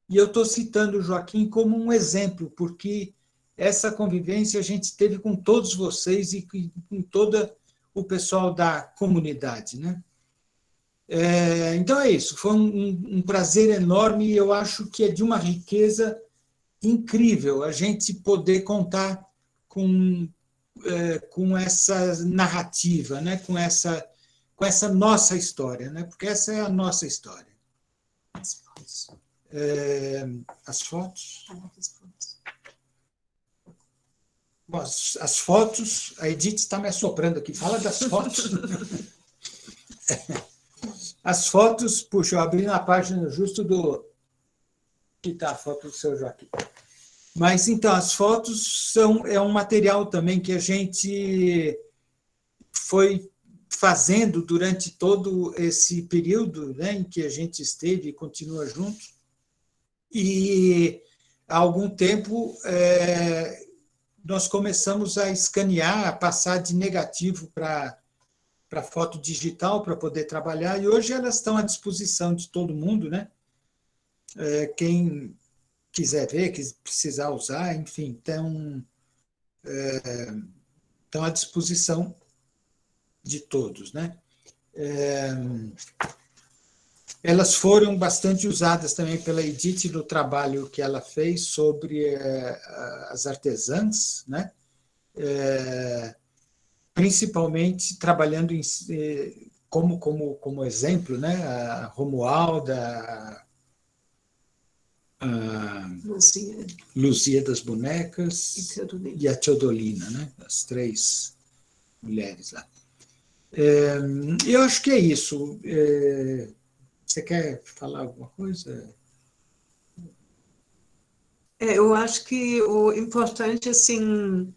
e eu estou citando o Joaquim como um exemplo, porque essa convivência a gente teve com todos vocês e com todo o pessoal da comunidade, né? Então é isso, foi um prazer enorme, e eu acho que é de uma riqueza incrível a gente poder contar com essa narrativa, né? com essa nossa história, né? Porque essa é a nossa história. As fotos? Bom, as fotos, a Edith está me assoprando aqui, fala das fotos. As fotos, puxa, eu abri na página justo do... que está a foto do seu Joaquim. Mas, então, as fotos é um material também que a gente foi fazendo durante todo esse período, né, em que a gente esteve e continua junto. E, há algum tempo, nós começamos a escanear, a passar de negativo para foto digital, para poder trabalhar, e hoje elas estão à disposição de todo mundo, né? Quem quiser ver, que precisar usar, enfim, estão à disposição de todos, né? Elas foram bastante usadas também pela Edith no trabalho que ela fez sobre as artesãs, né? Principalmente trabalhando como exemplo, né? A Romualda, a Luzia das Bonecas e a Teodolina, né? As 3 mulheres lá. Eu acho que é isso. Você quer falar alguma coisa? Eu acho que o importante, assim,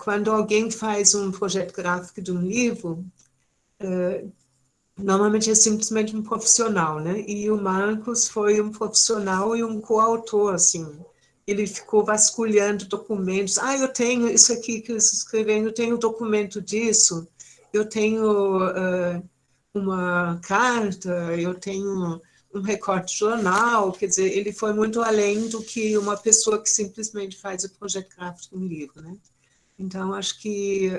quando alguém faz um projeto gráfico de um livro, normalmente é simplesmente um profissional, né? E o Marcos foi um profissional e um coautor, assim, ele ficou vasculhando documentos. Eu tenho isso aqui que eles escreveram, eu tenho documento disso, eu tenho uma carta, eu tenho um recorte de jornal, quer dizer, ele foi muito além do que uma pessoa que simplesmente faz o projeto gráfico de um livro, né? Então, acho que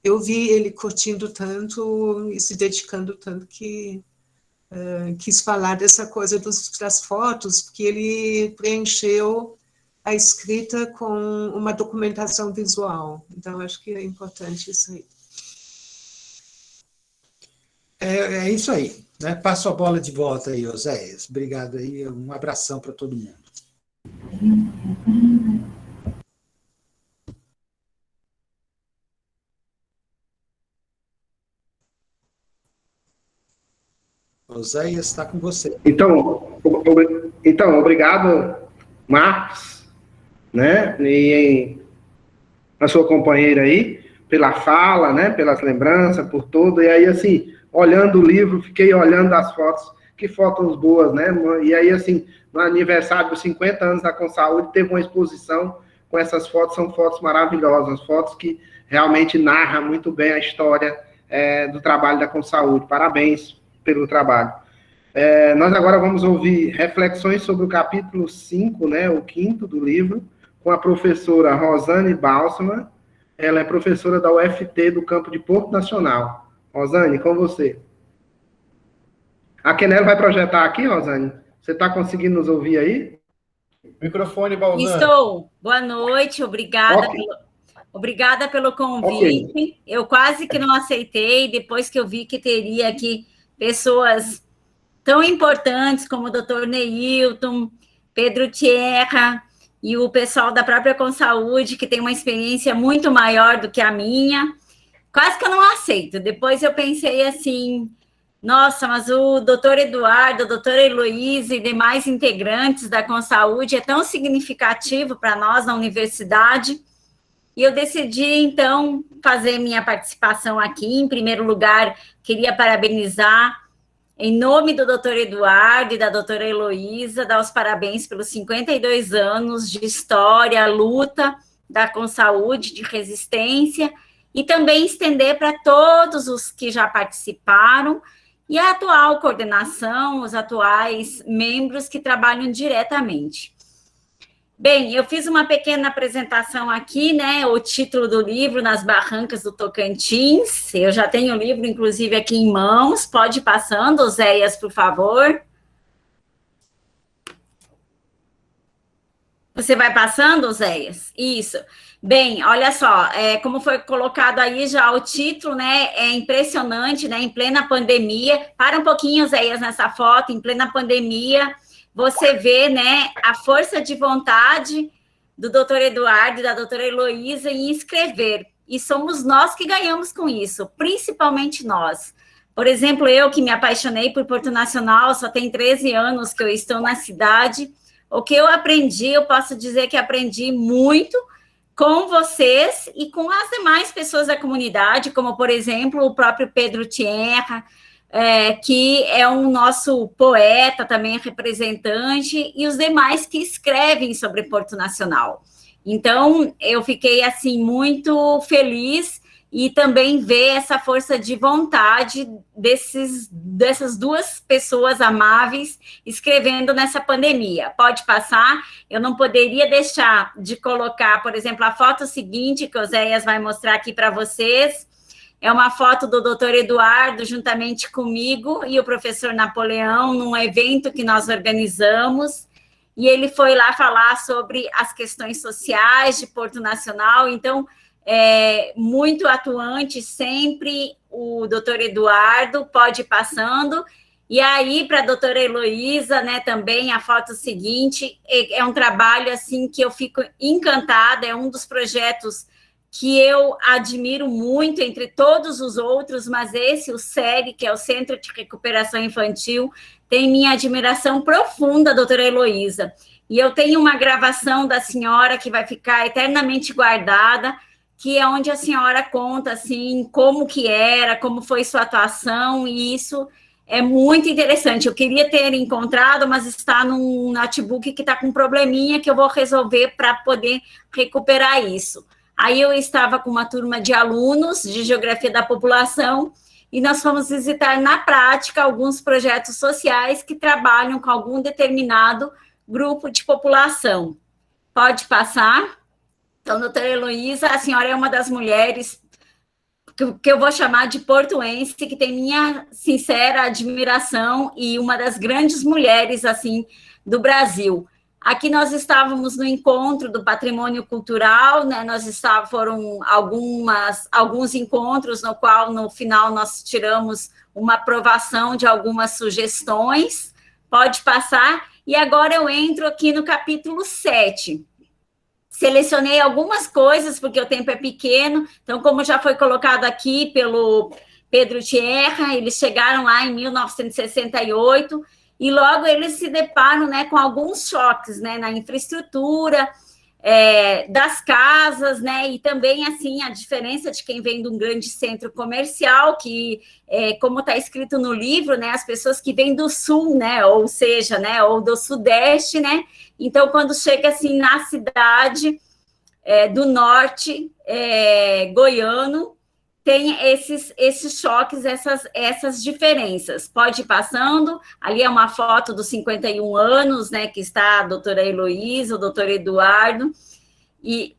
eu vi ele curtindo tanto e se dedicando tanto que quis falar dessa coisa das fotos, porque ele preencheu a escrita com uma documentação visual. Então, acho que é importante isso aí. É isso aí, né? Passo a bola de volta aí, Oséias. Obrigado aí, um abração para todo mundo. Oséias, está com você. Então, obrigado, Marcos, né? E a sua companheira aí, pela fala, né? Pelas lembranças, por tudo. E aí, assim, olhando o livro, fiquei olhando as fotos, que fotos boas, né? E aí, assim, no aniversário dos 50 anos da Consaúde, teve uma exposição com essas fotos, são fotos maravilhosas, fotos que realmente narram muito bem a história do trabalho da Consaúde. Parabéns pelo trabalho. Nós agora vamos ouvir reflexões sobre o capítulo 5, né, o 5º do livro, com a professora Rosane Balsama. Ela é professora da UFT do campo de Porto Nacional. Rosane, com você. A Kenelo vai projetar aqui, Rosane? Você está conseguindo nos ouvir aí? Microfone, Balsane. Estou. Boa noite, obrigada, Okay. Obrigada pelo convite. Okay. Eu quase que não aceitei, depois que eu vi que teria aqui pessoas tão importantes como o Dr. Neilton, Pedro Tierra e o pessoal da própria Consaúde, que tem uma experiência muito maior do que a minha. Quase que eu não aceito. Depois eu pensei assim, nossa, mas o doutor Eduardo, a doutora Heloísa e demais integrantes da Consaúde é tão significativo para nós na universidade. E eu decidi, então, fazer minha participação aqui. Em primeiro lugar, queria parabenizar, em nome do doutor Eduardo e da doutora Heloísa, dar os parabéns pelos 52 anos de história, luta da Consaúde, de resistência, e também estender para todos os que já participaram e a atual coordenação, os atuais membros que trabalham diretamente. Bem, eu fiz uma pequena apresentação aqui, né, o título do livro, Nas Barrancas do Tocantins. Eu já tenho o livro, inclusive, aqui em mãos. Pode ir passando, Oséias, por favor. Você vai passando, Oséias? Isso. Bem, olha só, como foi colocado aí já o título, né, é impressionante, né, em plena pandemia. Para um pouquinho, Oséias, nessa foto, em plena pandemia, você vê, né, a força de vontade do doutor Eduardo e da doutora Heloísa em escrever. E somos nós que ganhamos com isso, principalmente nós. Por exemplo, eu que me apaixonei por Porto Nacional, só tem 13 anos que eu estou na cidade. O que eu aprendi, eu posso dizer que aprendi muito com vocês e com as demais pessoas da comunidade, como, por exemplo, o próprio Pedro Tierra, que é um nosso poeta, também representante, e os demais que escrevem sobre Porto Nacional. Então, eu fiquei, assim, muito feliz e também ver essa força de vontade dessas duas pessoas amáveis escrevendo nessa pandemia. Pode passar, eu não poderia deixar de colocar, por exemplo, a foto seguinte, que o Oséias vai mostrar aqui para vocês. É uma foto do doutor Eduardo, juntamente comigo, e o professor Napoleão, num evento que nós organizamos, e ele foi lá falar sobre as questões sociais de Porto Nacional, então, muito atuante sempre o doutor Eduardo, pode ir passando, e aí, para a doutora Heloísa, né, também, a foto seguinte, é um trabalho, assim, que eu fico encantada, é um dos projetos que eu admiro muito entre todos os outros, mas esse, o SERI, que é o Centro de Recuperação Infantil, tem minha admiração profunda, doutora Heloísa. E eu tenho uma gravação da senhora que vai ficar eternamente guardada, que é onde a senhora conta, assim, como que era, como foi sua atuação, e isso É muito interessante. Eu queria ter encontrado, mas está num notebook que está com um probleminha que eu vou resolver para poder recuperar isso. Aí eu estava com uma turma de alunos de Geografia da População e nós fomos visitar na prática alguns projetos sociais que trabalham com algum determinado grupo de população. Pode passar? Então, doutora Heloísa, a senhora é uma das mulheres que eu vou chamar de portuense, que tem minha sincera admiração e uma das grandes mulheres, assim, do Brasil. Aqui nós estávamos no encontro do patrimônio cultural, né? Foram alguns encontros no qual, no final, nós tiramos uma aprovação de algumas sugestões. Pode passar. E agora eu entro aqui no capítulo 7. Selecionei algumas coisas, porque o tempo é pequeno, então, como já foi colocado aqui pelo Pedro Tierra, eles chegaram lá em 1968, e logo eles se deparam, né, com alguns choques, né, na infraestrutura, das casas, né, e também, assim, a diferença de quem vem de um grande centro comercial, que, como está escrito no livro, né, as pessoas que vêm do sul, né, ou seja, né, ou do sudeste, né, então, quando chega, assim, na cidade do norte goiano, tem esses choques, essas diferenças. Pode ir passando, ali é uma foto dos 51 anos, né, que está a doutora Heloísa, o doutor Eduardo, e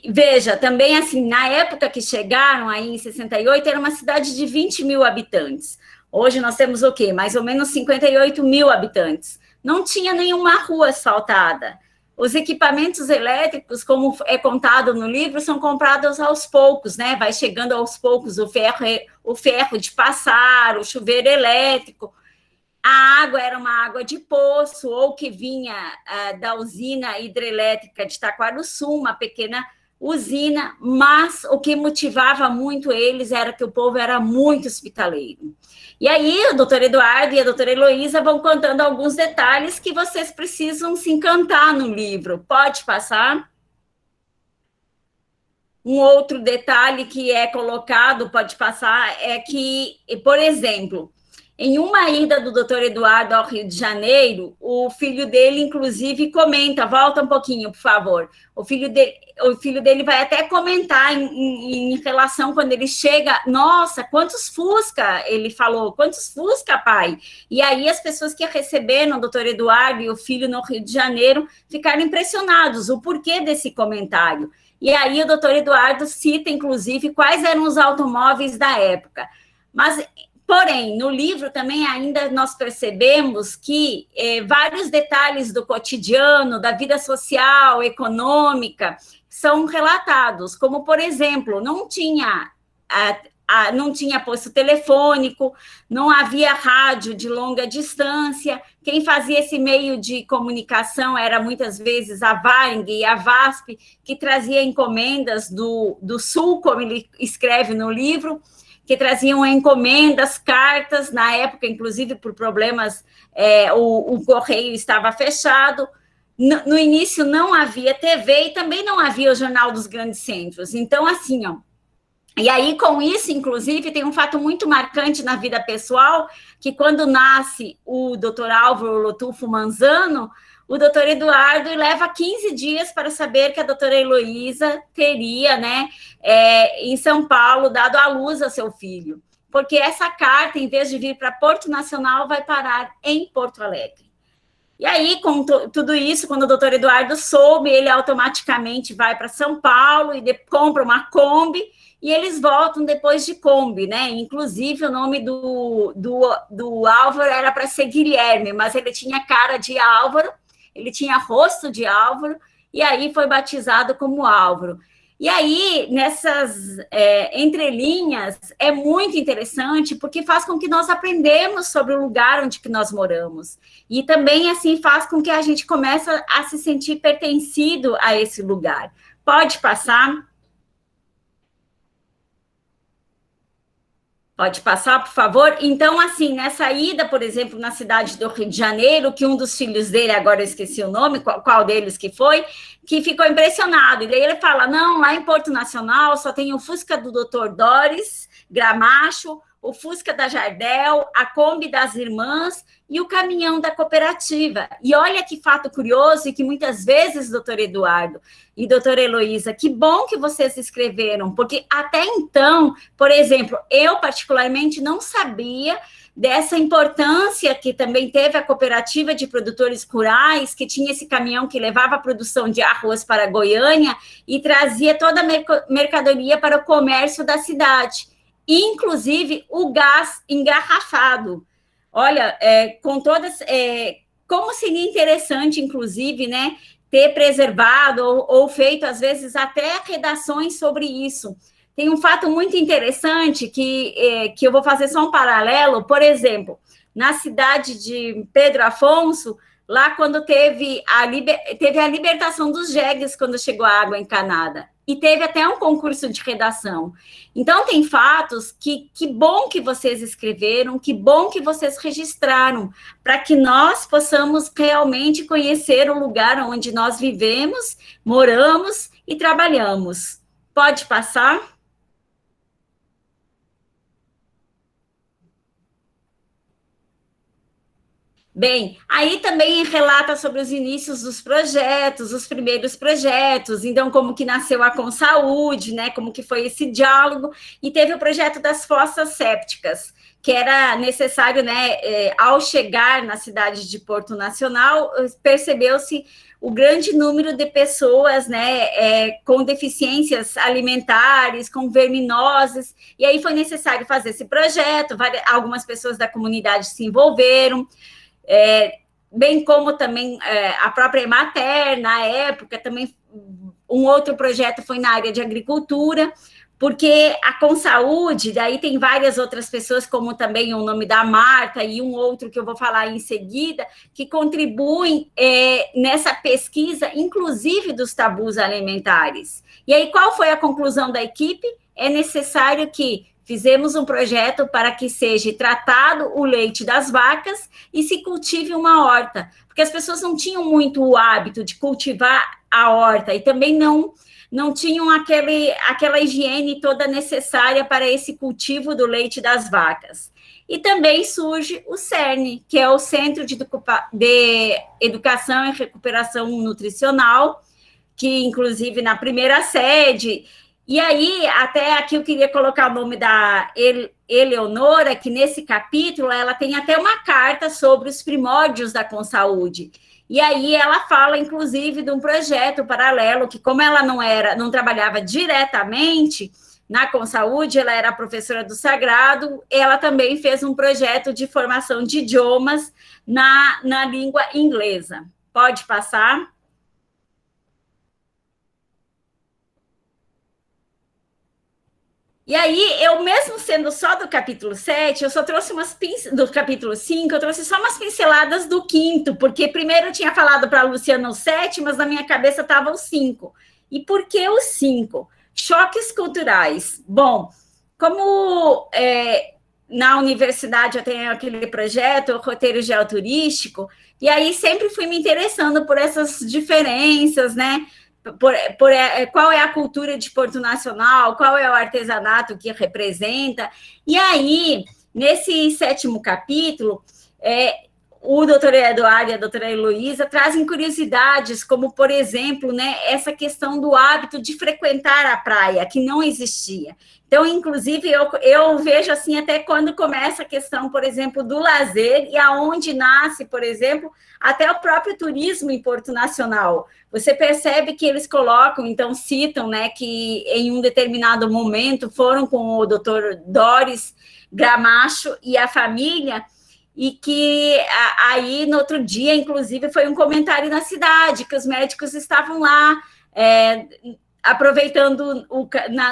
veja, também assim, na época que chegaram aí em 68, era uma cidade de 20 mil habitantes. Hoje nós temos o quê? Mais ou menos 58 mil habitantes. Não tinha nenhuma rua asfaltada. Os equipamentos elétricos, como é contado no livro, são comprados aos poucos, né? Vai chegando aos poucos o ferro de passar, o chuveiro elétrico. A água era uma água de poço, ou que vinha da usina hidrelétrica de Taquarussu, uma pequena usina, mas o que motivava muito eles era que o povo era muito hospitaleiro. E aí o doutor Eduardo e a doutora Heloísa vão contando alguns detalhes que vocês precisam se encantar no livro. Pode passar? Um outro detalhe que é colocado, pode passar, é que, por exemplo, em uma ida do doutor Eduardo ao Rio de Janeiro, o filho dele, inclusive, comenta, volta um pouquinho, por favor, o filho dele vai até comentar em relação, quando ele chega, nossa, quantos Fusca, ele falou, quantos Fusca, pai? E aí as pessoas que receberam o doutor Eduardo e o filho no Rio de Janeiro ficaram impressionados, o porquê desse comentário. E aí o doutor Eduardo cita, inclusive, quais eram os automóveis da época. Mas... Porém, no livro também ainda nós percebemos que vários detalhes do cotidiano, da vida social, econômica, são relatados, como, por exemplo, não tinha posto telefônico, não havia rádio de longa distância, quem fazia esse meio de comunicação era muitas vezes a Varig e a VASP, que trazia encomendas do sul, como ele escreve no livro, que traziam encomendas, cartas, na época, inclusive, por problemas, o correio estava fechado. No início não havia TV e também não havia o Jornal dos Grandes Centros. Então, assim, ó. E aí, com isso, inclusive, tem um fato muito marcante na vida pessoal, que quando nasce o doutor Álvaro Lotufo Manzano, o doutor Eduardo leva 15 dias para saber que a doutora Heloísa teria, né, em São Paulo, dado à luz a seu filho. Porque essa carta, em vez de vir para Porto Nacional, vai parar em Porto Alegre. E aí, com tudo isso, quando o doutor Eduardo soube, ele automaticamente vai para São Paulo e compra uma Kombi, e eles voltam depois de Kombi, né? Inclusive, o nome do Álvaro era para ser Guilherme, mas ele tinha cara de Álvaro, ele tinha rosto de Álvaro, e aí foi batizado como Álvaro. E aí, nessas entrelinhas, é muito interessante, porque faz com que nós aprendamos sobre o lugar onde que nós moramos. E também, assim, faz com que a gente comece a se sentir pertencido a esse lugar. Pode passar? Pode passar, por favor? Então, assim, nessa ida, por exemplo, na cidade do Rio de Janeiro, que um dos filhos dele, agora eu esqueci o nome, qual deles que foi, que ficou impressionado. E daí ele fala, não, lá em Porto Nacional só tem o Fusca do Dr. Doris Gramacho, o Fusca da Jardel, a Kombi das Irmãs e o caminhão da cooperativa. E olha que fato curioso e que muitas vezes, doutor Eduardo e doutora Heloísa, que bom que vocês escreveram, porque até então, por exemplo, eu particularmente não sabia dessa importância que também teve a cooperativa de produtores rurais, que tinha esse caminhão que levava a produção de arroz para Goiânia e trazia toda a mercadoria para o comércio da cidade, inclusive o gás engarrafado. Olha, com todas, como seria interessante, inclusive, né, ter preservado ou feito, às vezes, até redações sobre isso. Tem um fato muito interessante que eu vou fazer só um paralelo. Por exemplo, na cidade de Pedro Afonso, lá quando teve a libertação dos jegues, quando chegou a água encanada. E teve até um concurso de redação. Então, tem fatos que bom que vocês escreveram, que bom que vocês registraram, para que nós possamos realmente conhecer o lugar onde nós vivemos, moramos e trabalhamos. Pode passar? Bem, aí também relata sobre os inícios dos projetos, os primeiros projetos, então como que nasceu a Consaúde, né, como que foi esse diálogo, e teve o projeto das fossas sépticas, que era necessário, né, ao chegar na cidade de Porto Nacional, percebeu-se o grande número de pessoas, né, com deficiências alimentares, com verminoses, e aí foi necessário fazer esse projeto, algumas pessoas da comunidade se envolveram, bem como também a própria Emater, na época, também um outro projeto foi na área de agricultura, porque a Consaúde, daí tem várias outras pessoas, como também o nome da Marta e um outro que eu vou falar em seguida, que contribuem nessa pesquisa, inclusive dos tabus alimentares. E aí, qual foi a conclusão da equipe? É necessário que fizemos um projeto para que seja tratado o leite das vacas e se cultive uma horta, porque as pessoas não tinham muito o hábito de cultivar a horta e também não tinham aquela higiene toda necessária para esse cultivo do leite das vacas. E também surge o CERN, que é o Centro de Educação e Recuperação Nutricional, que, inclusive, na primeira sede. E aí, até aqui eu queria colocar o nome da Eleonora, que nesse capítulo ela tem até uma carta sobre os primórdios da Consaúde. E aí ela fala, inclusive, de um projeto paralelo, que como ela não trabalhava diretamente na Consaúde, ela era professora do Sagrado, ela também fez um projeto de formação de idiomas na língua inglesa. Pode passar? E aí, eu mesmo sendo só do capítulo 7, eu só trouxe do capítulo 5, eu trouxe só umas pinceladas do 5º, porque primeiro eu tinha falado para a Luciana o 7, mas na minha cabeça estava o 5. E por que o 5? Choques culturais. Bom, como na universidade eu tenho aquele projeto, o roteiro geoturístico, e aí sempre fui me interessando por essas diferenças, né? Qual é a cultura de Porto Nacional, qual é o artesanato que representa. E aí, nesse 7º capítulo, o doutor Eduardo e a doutora Heloísa trazem curiosidades, como, por exemplo, né, essa questão do hábito de frequentar a praia, que não existia. Então, inclusive, eu vejo assim, até quando começa a questão, por exemplo, do lazer, e aonde nasce, por exemplo, até o próprio turismo em Porto Nacional. Você percebe que eles colocam, então citam, né, que em um determinado momento foram com o doutor Doris Gramacho e a família, e que aí, no outro dia, inclusive, foi um comentário na cidade, que os médicos estavam lá, aproveitando,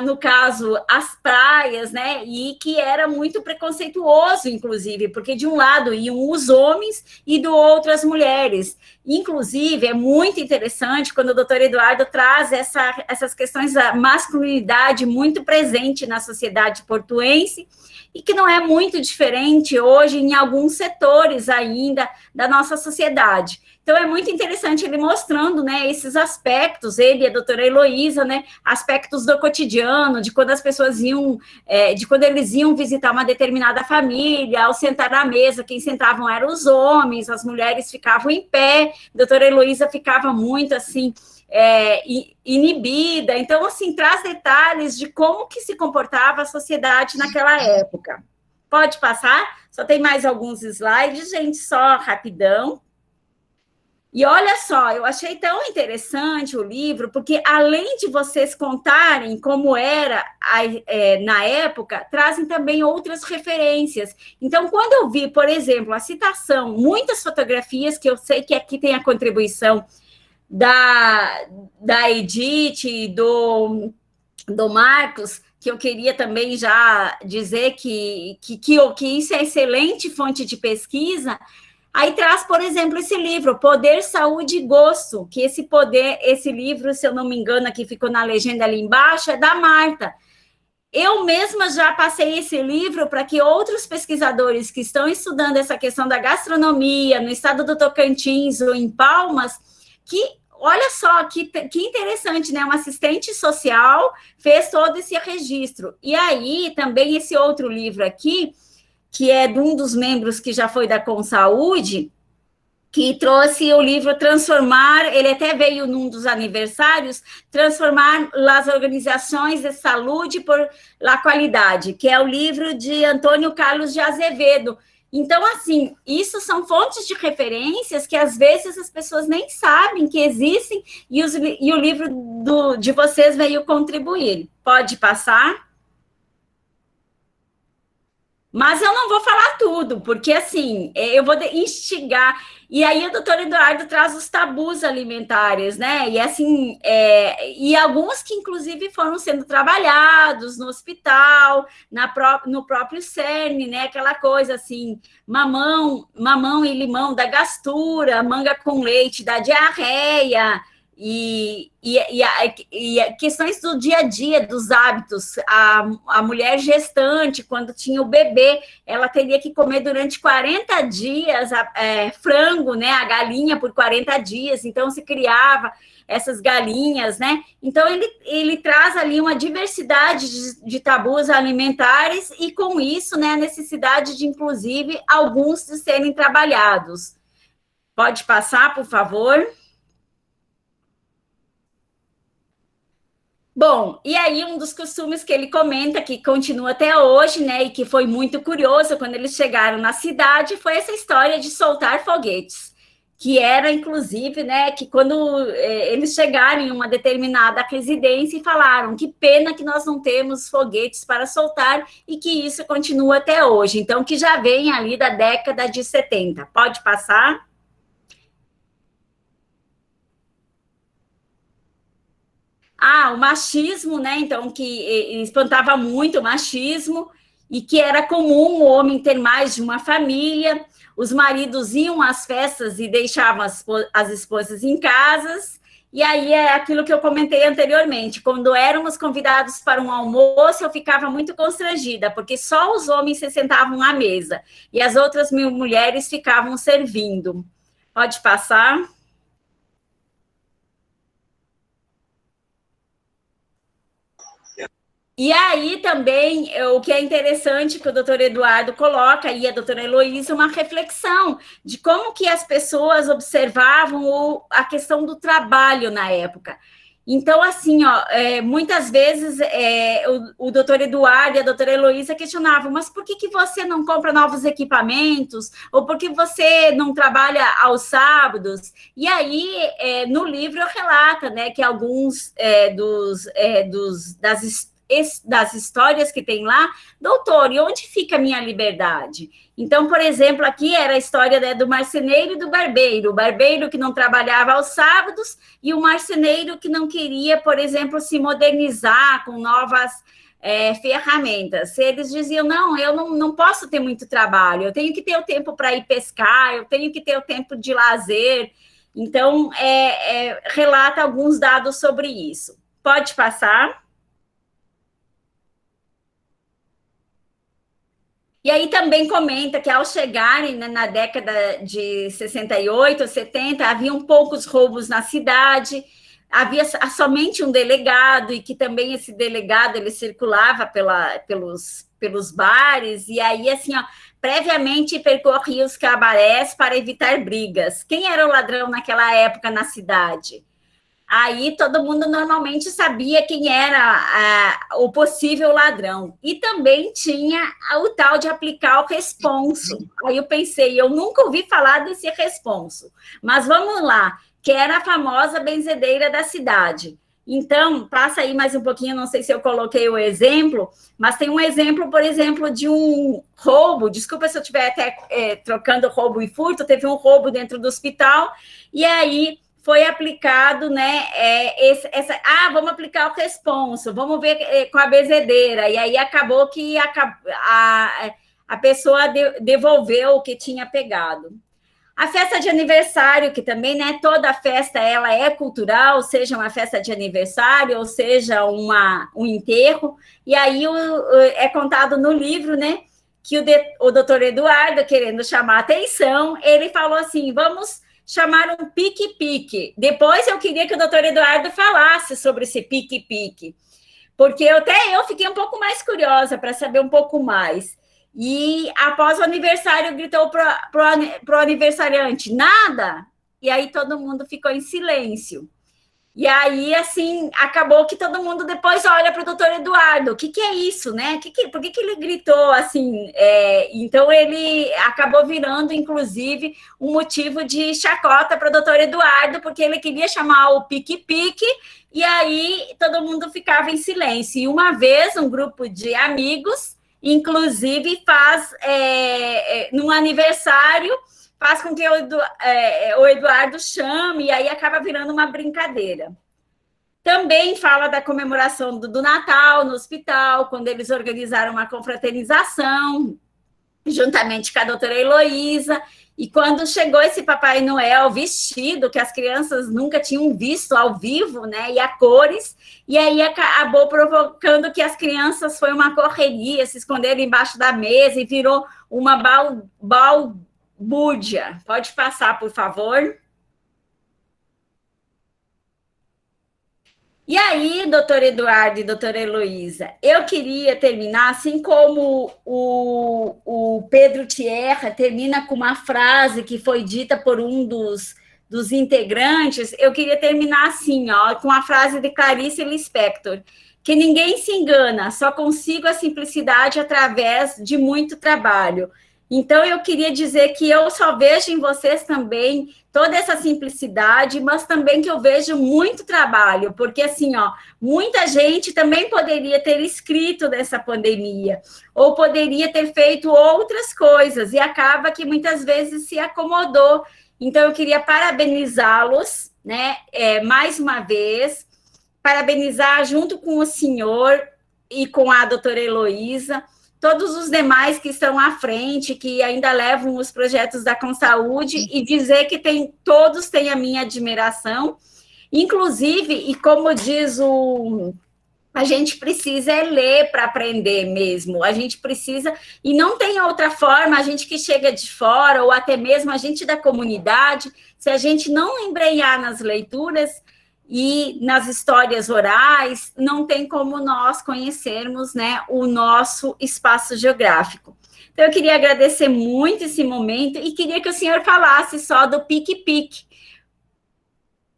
no caso, as praias, né, e que era muito preconceituoso, inclusive, porque de um lado iam os homens e do outro as mulheres. Inclusive, é muito interessante quando o doutor Eduardo traz essas questões da masculinidade muito presente na sociedade portuense, e que não é muito diferente hoje em alguns setores ainda da nossa sociedade. Então, é muito interessante ele mostrando, né, esses aspectos, ele e a doutora Heloísa, né, aspectos do cotidiano, de quando as pessoas iam, de quando eles iam visitar uma determinada família, ao sentar na mesa, quem sentavam eram os homens, as mulheres ficavam em pé, a doutora Heloísa ficava muito, assim, inibida. Então, assim, traz detalhes de como que se comportava a sociedade naquela época. Pode passar? Só tem mais alguns slides, gente, só rapidão. E olha só, eu achei tão interessante o livro, porque além de vocês contarem como era na época, trazem também outras referências. Então, quando eu vi, por exemplo, a citação, muitas fotografias, que eu sei que aqui tem a contribuição da Edith, do Marcos, que eu queria também já dizer que isso é excelente fonte de pesquisa. Aí traz, por exemplo, esse livro, Poder, Saúde e Gosto, que esse livro, se eu não me engano, aqui ficou na legenda ali embaixo, é da Marta. Eu mesma já passei esse livro para que outros pesquisadores que estão estudando essa questão da gastronomia no estado do Tocantins ou em Palmas, que, olha só, que interessante, né? Um assistente social fez todo esse registro. E aí, também esse outro livro aqui, que é de um dos membros que já foi da Consaúde, que trouxe o livro Transformar, ele até veio num dos aniversários, Transformar as Organizações de Saúde por la Qualidade, que é o livro de Antônio Carlos de Azevedo. Então, assim, isso são fontes de referências que, às vezes, as pessoas nem sabem que existem, e o livro de vocês veio contribuir. Pode passar? Mas eu não vou falar tudo, porque, assim, eu vou instigar. E aí o doutor Eduardo traz os tabus alimentares, né? E, assim, e alguns que, inclusive, foram sendo trabalhados no hospital, no próprio CERN, né? Aquela coisa, assim, mamão e limão da gastura, manga com leite da diarreia, e questões do dia a dia, dos hábitos. A mulher gestante, quando tinha o bebê, ela teria que comer durante 40 dias frango, né, a galinha por 40 dias, então se criava essas galinhas, né? Então ele traz ali uma diversidade de tabus alimentares e, com isso, né, a necessidade de, inclusive, alguns de serem trabalhados. Pode passar, por favor? Bom, e aí um dos costumes que ele comenta, que continua até hoje, né, e que foi muito curioso quando eles chegaram na cidade, foi essa história de soltar foguetes, que era, inclusive, né, que quando eles chegaram em uma determinada residência e falaram, que pena que nós não temos foguetes para soltar, e que isso continua até hoje. Então, que já vem ali da década de 70. Pode passar? O machismo, né? Então, que espantava muito o machismo, e que era comum o homem ter mais de uma família, os maridos iam às festas e deixavam as esposas em casas, e aí é aquilo que eu comentei anteriormente, quando éramos convidados para um almoço, eu ficava muito constrangida, porque só os homens se sentavam à mesa, e as outras mulheres ficavam servindo. Pode passar? E aí também, o que é interessante que o doutor Eduardo coloca, e a doutora Heloísa, uma reflexão de como que as pessoas observavam a questão do trabalho na época. Então, assim, muitas vezes o doutor Eduardo e a doutora Heloísa questionavam, mas por que você não compra novos equipamentos? Ou por que você não trabalha aos sábados? E aí, no livro, relata, né, que alguns das histórias que tem lá, doutor, e onde fica a minha liberdade? Então, por exemplo, aqui era a história, né, do marceneiro e do barbeiro, o barbeiro que não trabalhava aos sábados e o marceneiro que não queria, por exemplo, se modernizar com novas ferramentas. Eles diziam, não, eu não posso ter muito trabalho, eu tenho que ter o tempo para ir pescar, eu tenho que ter o tempo de lazer. Então, relata alguns dados sobre isso. Pode passar? E aí também comenta que ao chegarem, né, na década de 68, 70, haviam poucos roubos na cidade, havia somente um delegado, e que também esse delegado ele circulava pelos bares, e aí, assim, ó, previamente percorria os cabarés para evitar brigas. Quem era o ladrão naquela época na cidade? Aí todo mundo normalmente sabia quem era o possível ladrão. E também tinha o tal de aplicar o responso. Aí eu pensei, eu nunca ouvi falar desse responso. Mas vamos lá, que era a famosa benzedeira da cidade. Então, passa aí mais um pouquinho, não sei se eu coloquei o exemplo, mas tem um exemplo, por exemplo, de um roubo. Desculpa se eu estiver até trocando roubo e furto. Teve um roubo dentro do hospital, e aí foi aplicado, né, vamos aplicar o responso, vamos ver com a benzedeira, e aí acabou que a pessoa devolveu o que tinha pegado. A festa de aniversário, que também, né, toda festa ela é cultural, seja uma festa de aniversário, ou seja um enterro, e aí é contado no livro, né, que o doutor Eduardo, querendo chamar a atenção, ele falou assim, vamos chamar um pique-pique. Depois eu queria que o doutor Eduardo falasse sobre esse pique-pique, porque até eu fiquei um pouco mais curiosa para saber um pouco mais. E após o aniversário, gritou pro aniversariante, nada? E aí todo mundo ficou em silêncio. E aí, assim, acabou que todo mundo depois olha para o doutor Eduardo, o que é isso, né? Por que ele gritou assim? Então, ele acabou virando, inclusive, um motivo de chacota para o doutor Eduardo, porque ele queria chamar o pique-pique, e aí todo mundo ficava em silêncio. E uma vez, um grupo de amigos, inclusive, num aniversário, faz com que o Eduardo chame, e aí acaba virando uma brincadeira. Também fala da comemoração do Natal no hospital, quando eles organizaram uma confraternização, juntamente com a doutora Heloísa, e quando chegou esse Papai Noel vestido, que as crianças nunca tinham visto ao vivo, né, e a cores, e aí acabou provocando que as crianças foi uma correria, se esconderam embaixo da mesa, e virou uma balbúrdia. Pode passar, por favor. E aí, doutor Eduardo e doutora Heloísa, eu queria terminar, assim como o Pedro Tierra termina com uma frase que foi dita por um dos integrantes, eu queria terminar assim, ó, com a frase de Clarice Lispector, que ninguém se engana, só consigo a simplicidade através de muito trabalho. Então, eu queria dizer que eu só vejo em vocês também toda essa simplicidade, mas também que eu vejo muito trabalho, porque, assim, ó, muita gente também poderia ter escrito dessa pandemia, ou poderia ter feito outras coisas, e acaba que muitas vezes se acomodou. Então, eu queria parabenizá-los, né, mais uma vez, parabenizar junto com o senhor e com a doutora Heloísa, todos os demais que estão à frente, que ainda levam os projetos da Consaúde, e dizer que todos têm a minha admiração, inclusive, e como diz a gente precisa ler para aprender mesmo, a gente precisa, e não tem outra forma, a gente que chega de fora, ou até mesmo a gente da comunidade, se a gente não embrenhar nas leituras e nas histórias orais, não tem como nós conhecermos, né, o nosso espaço geográfico. Então, eu queria agradecer muito esse momento e queria que o senhor falasse só do pique-pique,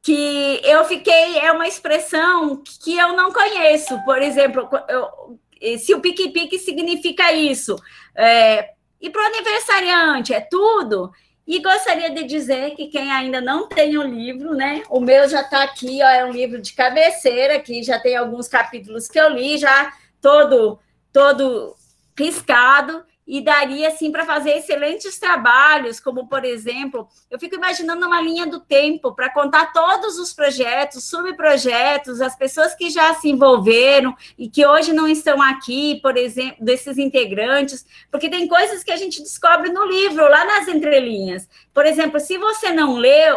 que eu fiquei, é uma expressão que eu não conheço, por exemplo, se o pique-pique significa isso, e para o aniversariante é tudo. E gostaria de dizer que quem ainda não tem o livro, né? O meu já está aqui, ó, é um livro de cabeceira, que já tem alguns capítulos que eu li, já todo riscado, e daria, assim, para fazer excelentes trabalhos, como, por exemplo, eu fico imaginando uma linha do tempo para contar todos os projetos, subprojetos, as pessoas que já se envolveram e que hoje não estão aqui, por exemplo, desses integrantes, porque tem coisas que a gente descobre no livro, lá nas entrelinhas. Por exemplo, se você não lê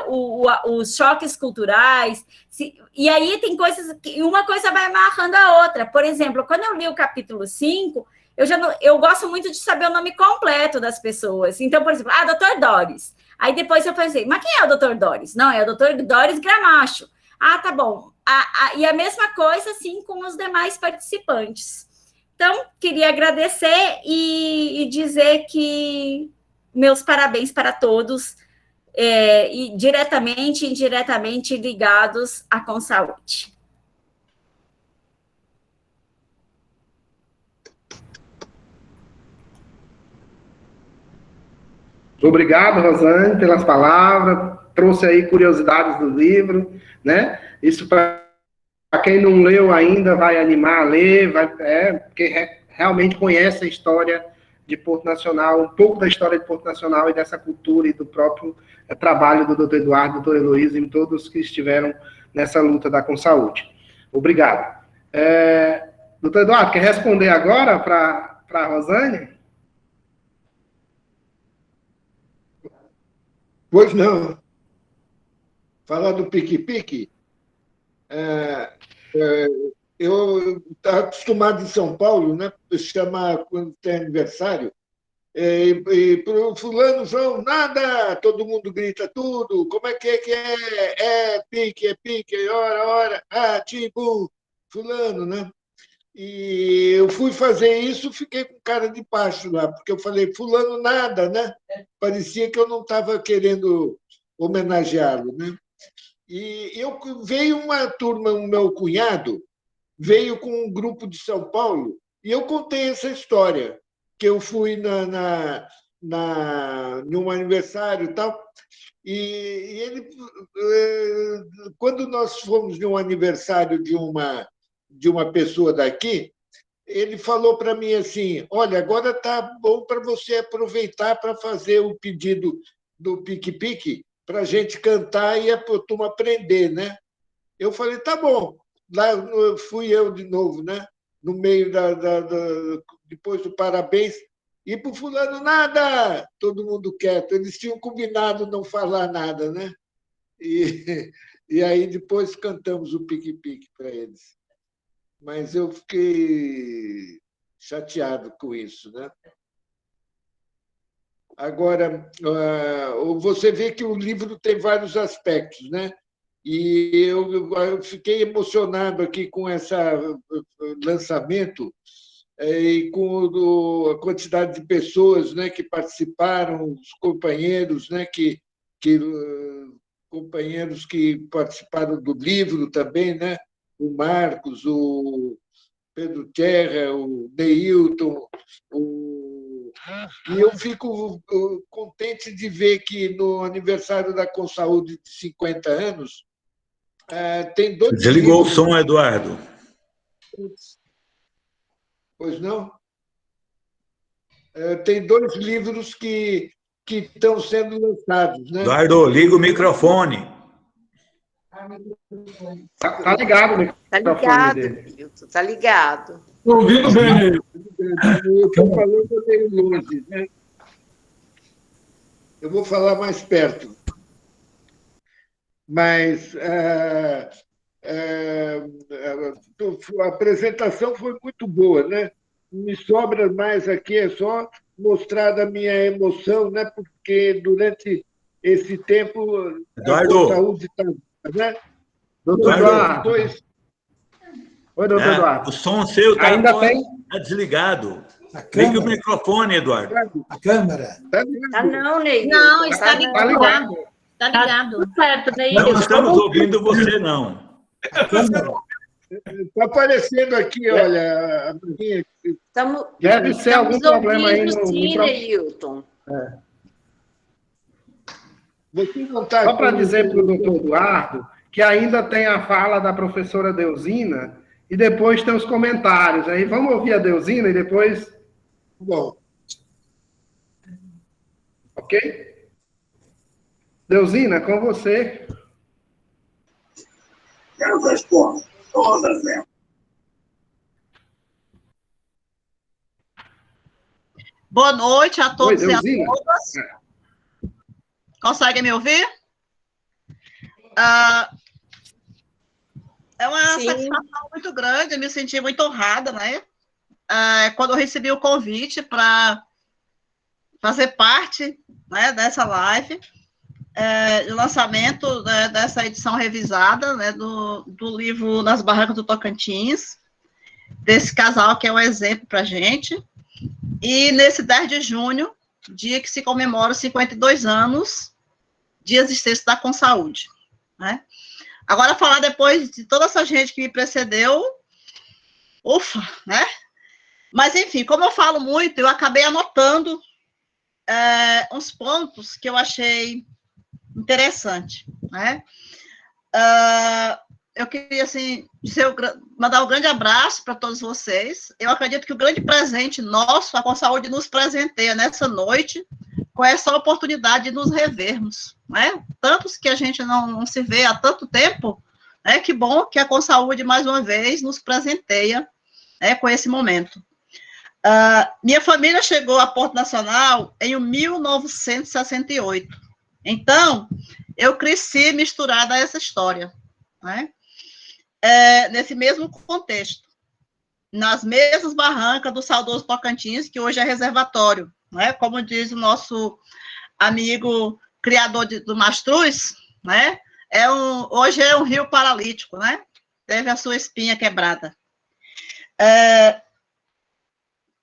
os choques culturais, e aí tem coisas que uma coisa vai amarrando a outra. Por exemplo, quando eu li o capítulo 5, eu gosto muito de saber o nome completo das pessoas. Então, por exemplo, Dr. Doris. Aí depois eu pensei, mas quem é o Dr. Doris? Não, é o Dr. Doris Gramacho. Tá bom. E a mesma coisa, assim, com os demais participantes. Então, queria agradecer e dizer que meus parabéns para todos, e diretamente e indiretamente ligados à Consaúde. Obrigado, Rosane, pelas palavras. Trouxe aí curiosidades do livro, né? Isso, para quem não leu ainda, vai animar a ler, porque realmente conhece a história de Porto Nacional, um pouco da história de Porto Nacional e dessa cultura e do próprio trabalho do Dr. Eduardo, Dr. Heloísa e todos que estiveram nessa luta da Consaúde. Obrigado. Dr. Eduardo, quer responder agora para a Rosane? Pois não. Falar do pique-pique, eu estava acostumado em São Paulo, né? Chamar quando tem aniversário, e para o fulano, João, nada, todo mundo grita tudo, como é que é? É pique, ora, tipo, fulano, né? E eu fui fazer isso, fiquei com cara de pacho lá, porque eu falei, fulano nada, né? Parecia que eu não estava querendo homenageá-lo, né? E veio uma turma, o meu cunhado veio com um grupo de São Paulo, e eu contei essa história, que eu fui num aniversário e tal, e ele, quando nós fomos num aniversário de uma pessoa daqui, ele falou para mim assim, olha, agora está bom para você aproveitar para fazer o pedido do pique-pique, para a gente cantar e a turma aprender, né? Eu falei, tá bom. Lá fui eu de novo, né? No meio depois do parabéns, e para o fulano nada, todo mundo quieto. Eles tinham combinado não falar nada, né? E aí depois cantamos o pique-pique para eles. Mas eu fiquei chateado com isso, né? Agora, você vê que o livro tem vários aspectos, né? E eu fiquei emocionado aqui com esse lançamento e com a quantidade de pessoas, né, que participaram, os companheiros, né, companheiros que participaram do livro também, né? O Marcos, o Pedro Terra, o Neilton, e eu fico contente de ver que no aniversário da Consaúde de 50 anos, tem 2 Desligou livros. o som, Eduardo. Pois não? Tem 2 livros que estão sendo lançados, né? Eduardo, liga o microfone. Tá ligado o microfone dele. Tá ligado. Ouvindo bem. Eu estou falando meio longe, né? Eu vou falar mais perto. Mas a apresentação foi muito boa, né? Me sobra mais aqui, é só mostrar a minha emoção, né? Porque durante esse tempo Eduardo. a saúde está, né? Doutor Eduardo. Oi, doutor Eduardo. O som seu está desligado. Liga o câmera. Microfone, Eduardo. A câmera. Tá não, Ney. Não, está ligado. Está ligado. Tudo certo, Ney. Não estamos ouvindo você, não. A câmera. Está aparecendo aqui, olha, a minha. Deve ser algum problema aí no sim, microfone. Neilton. Você não tá Só para dizer para o doutor Eduardo que ainda tem a fala da professora Deusina e depois tem os comentários. Aí vamos ouvir a Deusina e depois... Bom. Ok? Deusina, com você. Eu respondo todas elas. Boa noite a todos e a Deusina. todas. Conseguem me ouvir? É uma satisfação muito grande, eu me senti muito honrada, né? quando eu recebi o convite para fazer parte, né, dessa live, de lançamento, né, dessa edição revisada, né, do livro Nas Barrancas do Tocantins, desse casal que é um exemplo para a gente. E nesse 10 de junho, dia que se comemora os 52 anos de existência da Consaúde, né? Agora, falar depois de toda essa gente que me precedeu, ufa, né? Mas, enfim, como eu falo muito, eu acabei anotando uns pontos que eu achei interessante, né? Eu queria, assim, mandar um grande abraço para todos vocês. Eu acredito que o grande presente nosso, a Consaúde nos presenteia nessa noite, com essa oportunidade de nos revermos, né? Tantos que a gente não se vê há tanto tempo, né? Que bom que a Consaúde, mais uma vez, nos presenteia, né, com esse momento. Minha família chegou a Porto Nacional em 1968. Então, eu cresci misturada a essa história, né? Nesse mesmo contexto, nas mesmas barrancas do saudoso Tocantins, que hoje é reservatório, né? Como diz o nosso amigo criador do Mastruz, né? Hoje é um rio paralítico, né? Teve a sua espinha quebrada.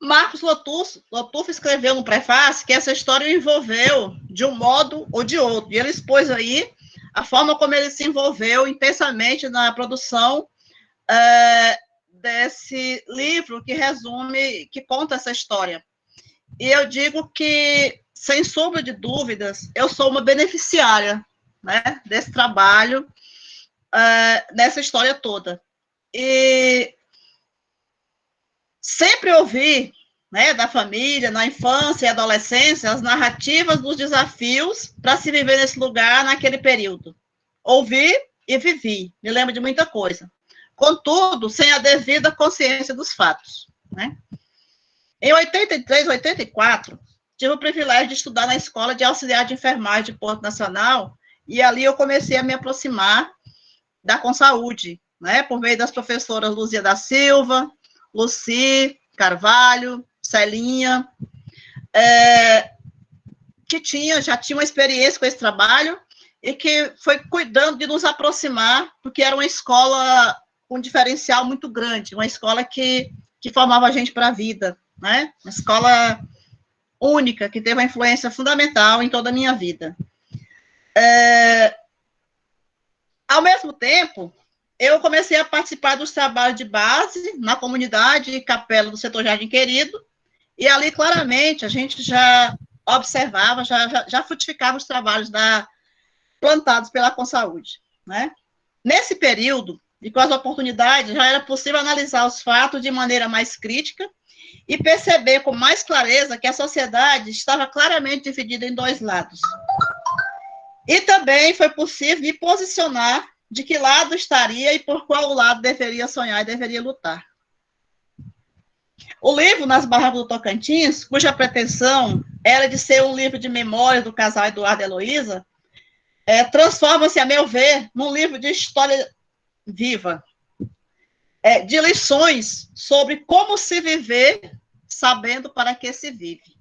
Marcos Lotufo escreveu no prefácio que essa história o envolveu de um modo ou de outro, e ele expôs aí a forma como ele se envolveu intensamente na produção desse livro que resume, que conta essa história. E eu digo que, sem sombra de dúvidas, eu sou uma beneficiária, né, desse trabalho, nessa história toda. E sempre ouvi, né, da família, na infância e adolescência, as narrativas dos desafios para se viver nesse lugar naquele período. Ouvi e vivi, me lembro de muita coisa. Contudo, sem a devida consciência dos fatos, né? Em 83, 84, tive o privilégio de estudar na Escola de Auxiliar de Enfermagem de Porto Nacional, e ali eu comecei a me aproximar da Consaúde, né, por meio das professoras Luzia da Silva, Luci Carvalho, Celinha, que já tinha uma experiência com esse trabalho e que foi cuidando de nos aproximar, porque era uma escola com um diferencial muito grande, uma escola que formava a gente para a vida, né? Uma escola única, que teve uma influência fundamental em toda a minha vida. Ao mesmo tempo, eu comecei a participar dos trabalhos de base na comunidade e capela do setor Jardim Querido, e ali, claramente, a gente já observava, já frutificava os trabalhos plantados pela Consaúde, né? Nesse período, e com as oportunidades, já era possível analisar os fatos de maneira mais crítica e perceber com mais clareza que a sociedade estava claramente dividida em dois lados. E também foi possível me posicionar de que lado estaria e por qual lado deveria sonhar e deveria lutar. O livro Nas Barrancas do Tocantins, cuja pretensão era de ser um livro de memórias do casal Eduardo e Heloísa, transforma-se, a meu ver, num livro de história viva, de lições sobre como se viver sabendo para que se vive.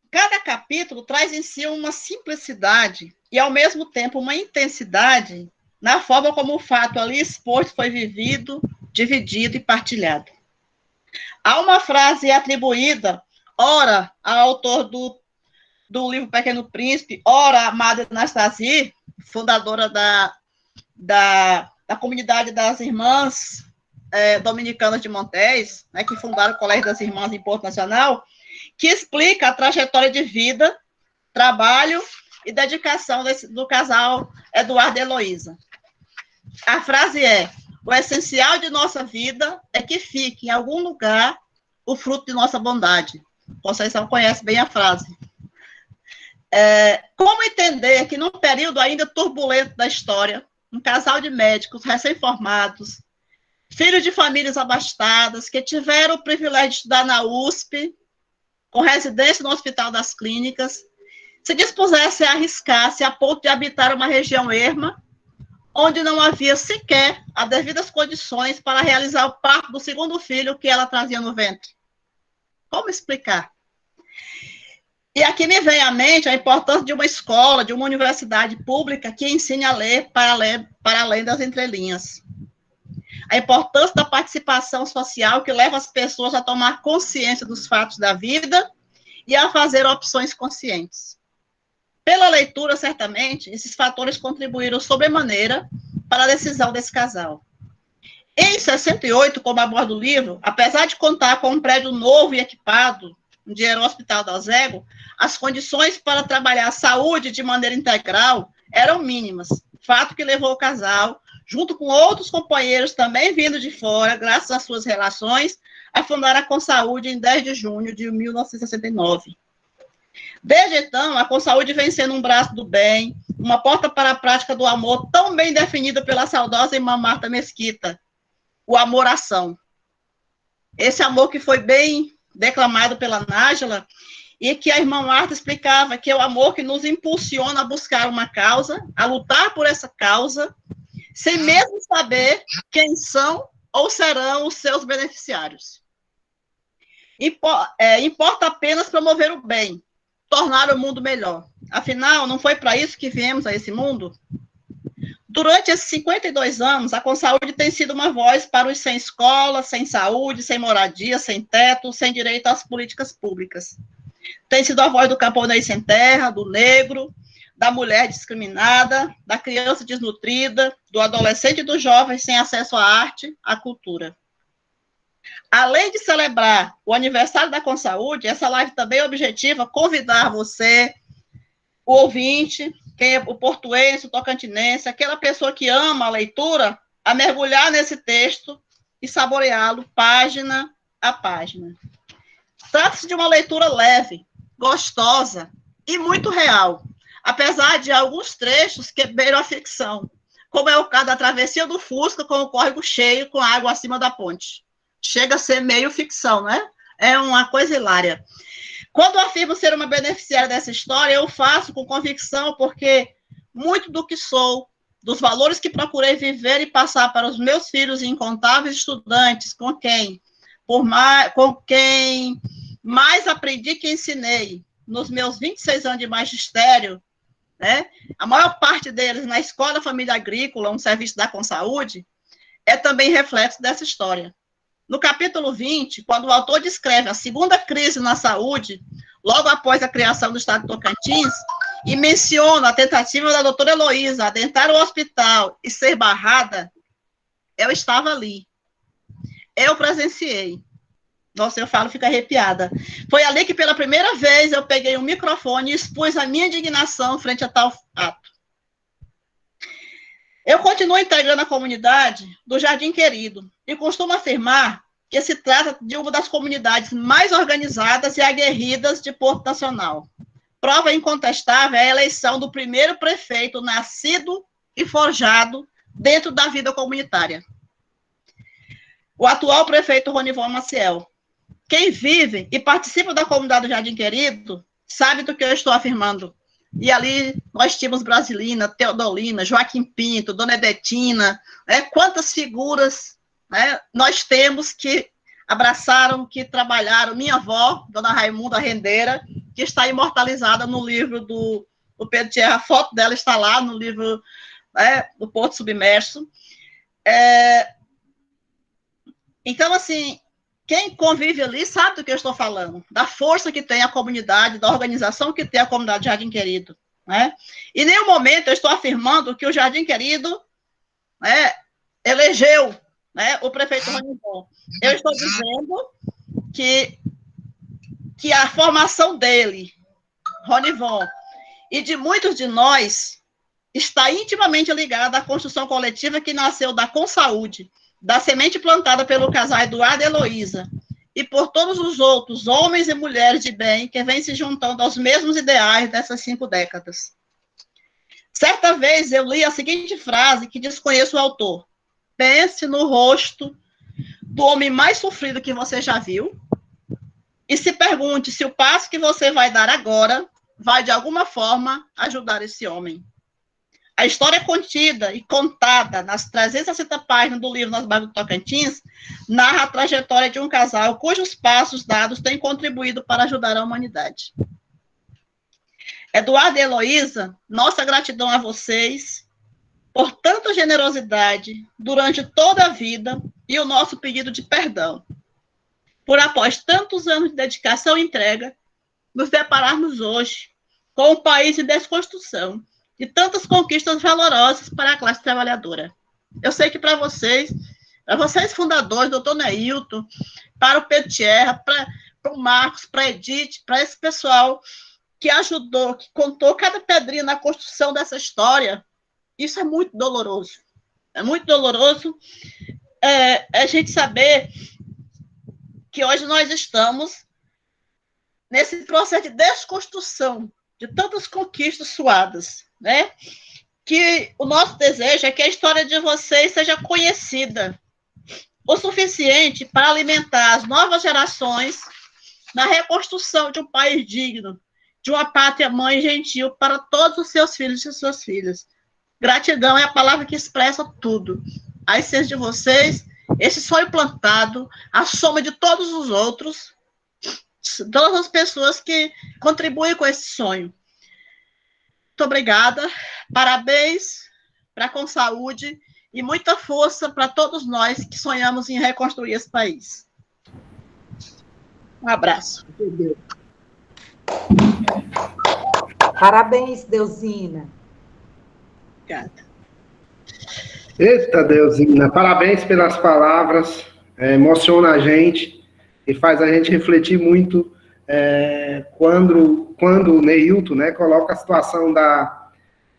Cada capítulo traz em si uma simplicidade e, ao mesmo tempo, uma intensidade na forma como o fato ali exposto foi vivido, dividido e partilhado. Há uma frase atribuída, ora ao autor do livro Pequeno Príncipe, ora a Madre Anastasia, fundadora da comunidade das Irmãs Dominicanas de Montés, né, que fundaram o Colégio das Irmãs em Porto Nacional, que explica a trajetória de vida, trabalho e dedicação do casal Eduardo e Heloísa. A frase é: o essencial de nossa vida é que fique em algum lugar o fruto de nossa bondade. Conceição conhece bem a frase. Como entender que num período ainda turbulento da história, um casal de médicos recém-formados, filhos de famílias abastadas, que tiveram o privilégio de estudar na USP, com residência no Hospital das Clínicas, se dispusesse a arriscar-se a ponto de habitar uma região erma, onde não havia sequer as devidas condições para realizar o parto do segundo filho que ela trazia no ventre. Como explicar? E aqui me vem à mente a importância de uma escola, de uma universidade pública que ensine a ler para além das entrelinhas. A importância da participação social que leva as pessoas a tomar consciência dos fatos da vida e a fazer opções conscientes. Pela leitura, certamente, esses fatores contribuíram sobremaneira para a decisão desse casal. Em 68, como aborda o livro, apesar de contar com um prédio novo e equipado, onde era o Hospital do Alzego, as condições para trabalhar a saúde de maneira integral eram mínimas, fato que levou o casal, junto com outros companheiros também vindo de fora, graças às suas relações, a fundar a Consaúde em 10 de junho de 1969. Desde então, a Consaúde vem sendo um braço do bem, uma porta para a prática do amor tão bem definida pela saudosa irmã Marta Mesquita, o amor-ação. Esse amor que foi bem declamado pela Nájila, e que a irmã Marta explicava que é o amor que nos impulsiona a buscar uma causa, a lutar por essa causa, sem mesmo saber quem são ou serão os seus beneficiários. Importa apenas promover o bem, tornar o mundo melhor. Afinal, não foi para isso que viemos a esse mundo? Durante esses 52 anos, a Consaúde tem sido uma voz para os sem escola, sem saúde, sem moradia, sem teto, sem direito às políticas públicas. Tem sido a voz do camponês sem terra, do negro, da mulher discriminada, da criança desnutrida, do adolescente e do jovem sem acesso à arte, à cultura. Além de celebrar o aniversário da Consaúde, essa live também objetiva convidar você, o ouvinte, quem é o portuense, o tocantinense, aquela pessoa que ama a leitura, a mergulhar nesse texto e saboreá-lo página a página. Trata-se de uma leitura leve, gostosa e muito real, apesar de alguns trechos que beiram a ficção, como é o caso da travessia do Fusca com o córrego cheio com água acima da ponte. Chega a ser meio ficção, né? É uma coisa hilária. Quando afirmo ser uma beneficiária dessa história, eu faço com convicção, porque muito do que sou, dos valores que procurei viver e passar para os meus filhos e incontáveis estudantes, com quem mais aprendi que ensinei nos meus 26 anos de magistério, né? A maior parte deles na Escola Família Agrícola, um serviço da Consaúde, é também reflexo dessa história. No capítulo 20, quando o autor descreve a segunda crise na saúde, logo após a criação do Estado de Tocantins, e menciona a tentativa da doutora Heloísa adentrar o hospital e ser barrada, eu estava ali. Eu presenciei. Nossa, eu falo, fico arrepiada. Foi ali que, pela primeira vez, eu peguei um microfone e expus a minha indignação frente a tal ato. Eu continuo integrando a comunidade do Jardim Querido e costumo afirmar que se trata de uma das comunidades mais organizadas e aguerridas de Porto Nacional. Prova incontestável é a eleição do primeiro prefeito nascido e forjado dentro da vida comunitária. O atual prefeito Ronivon Maciel. Quem vive e participa da comunidade do Jardim Querido sabe do que eu estou afirmando. E ali nós tínhamos Brasilina, Teodolina, Joaquim Pinto, Dona Edetina, né? Quantas figuras, né, nós temos que abraçaram, que trabalharam. Minha avó, Dona Raimunda Rendeira, que está imortalizada no livro do Pedro Tierra, a foto dela está lá no livro, né, do Porto Submerso. Então, assim, quem convive ali sabe do que eu estou falando, da força que tem a comunidade, da organização que tem a comunidade Jardim Querido, né? E em nenhum momento eu estou afirmando que o Jardim Querido, né, elegeu, né, o prefeito Ronivon. Eu estou dizendo que a formação dele, Ronivon, e de muitos de nós, está intimamente ligada à construção coletiva que nasceu da Consaúde, da semente plantada pelo casal Eduardo e Heloísa, e por todos os outros homens e mulheres de bem que vêm se juntando aos mesmos ideais dessas 5 décadas. Certa vez eu li a seguinte frase, que desconheço o autor: pense no rosto do homem mais sofrido que você já viu e se pergunte se o passo que você vai dar agora vai, de alguma forma, ajudar esse homem. A história contida e contada nas 360 páginas do livro Nas Barbas do Tocantins narra a trajetória de um casal cujos passos dados têm contribuído para ajudar a humanidade. Eduardo e Heloísa, nossa gratidão a vocês por tanta generosidade durante toda a vida e o nosso pedido de perdão, por após tantos anos de dedicação e entrega, nos depararmos hoje com um país em desconstrução e tantas conquistas valorosas para a classe trabalhadora. Eu sei que para vocês fundadores, doutor Neilton, para o Pedro Tierra, para o Marcos, para a Edith, para esse pessoal que ajudou, que contou cada pedrinha na construção dessa história, isso é muito doloroso. É muito doloroso a gente saber que hoje nós estamos nesse processo de desconstrução de tantas conquistas suadas, né? Que o nosso desejo é que a história de vocês seja conhecida o suficiente para alimentar as novas gerações na reconstrução de um país digno, de uma pátria mãe gentil para todos os seus filhos e suas filhas. Gratidão é a palavra que expressa tudo. A essência de vocês, esse sonho plantado, a soma de todos os outros, todas as pessoas que contribuem com esse sonho. Muito obrigada, parabéns para Com Saúde e muita força para todos nós que sonhamos em reconstruir esse país. Um abraço. Parabéns, Deusina. Obrigada. Eita, Deusina, parabéns pelas palavras, emociona a gente e faz a gente refletir muito quando o Neilton, né, coloca a situação da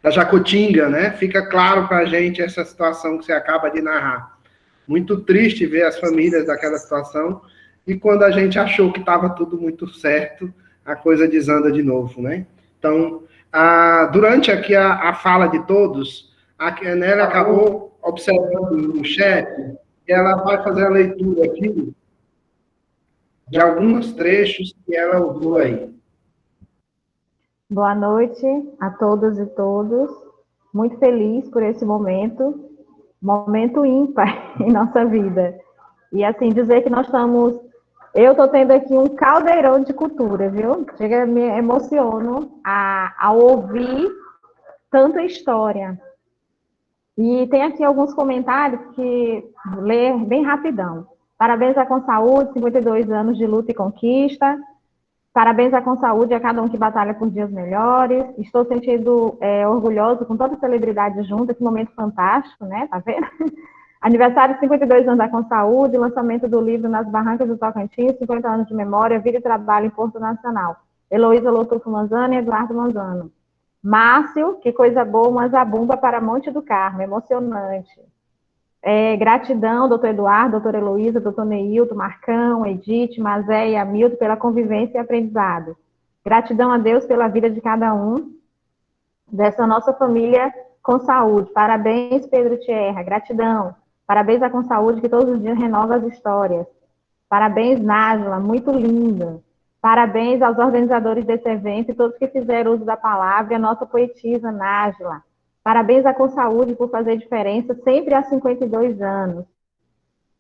Jacutinga, né, fica claro para a gente essa situação que você acaba de narrar. Muito triste ver as famílias daquela situação, e quando a gente achou que estava tudo muito certo, a coisa desanda de novo, né? Então, durante aqui a fala de todos, a Kenela acabou observando no chat, e ela vai fazer a leitura aqui de alguns trechos que ela ouviu aí. Boa noite a todas e todos. Muito feliz por esse momento ímpar em nossa vida. E assim, dizer que nós estamos... Eu estou tendo aqui um caldeirão de cultura, viu? Chega, me emociono ao ouvir tanta história. E tem aqui alguns comentários que vou ler bem rapidão. Parabéns à Com Saúde, 52 anos de luta e conquista. Parabéns à Com Saúde e a cada um que batalha por dias melhores. Estou sentindo orgulhoso com toda a celebridade junto, esse momento fantástico, né? Tá vendo? Aniversário de 52 anos da Com Saúde, lançamento do livro Nas Barrancas do Tocantins, 50 anos de memória, vida e trabalho em Porto Nacional. Heloísa Lotufo Manzano e Eduardo Manzano. Márcio, que coisa boa, uma zabumba para Monte do Carmo, emocionante. Gratidão, doutor Eduardo, doutora Heloísa, doutor Neilton, Marcão, Edith, Mazé e Hamilton pela convivência e aprendizado. Gratidão a Deus pela vida de cada um dessa nossa família Com Saúde. Parabéns, Pedro Tierra, gratidão. Parabéns à Com Saúde, que todos os dias renova as histórias. Parabéns, Nájila, muito linda. Parabéns aos organizadores desse evento e todos que fizeram uso da palavra, e a nossa poetisa, Nájila. Parabéns à Com Saúde por fazer diferença sempre há 52 anos.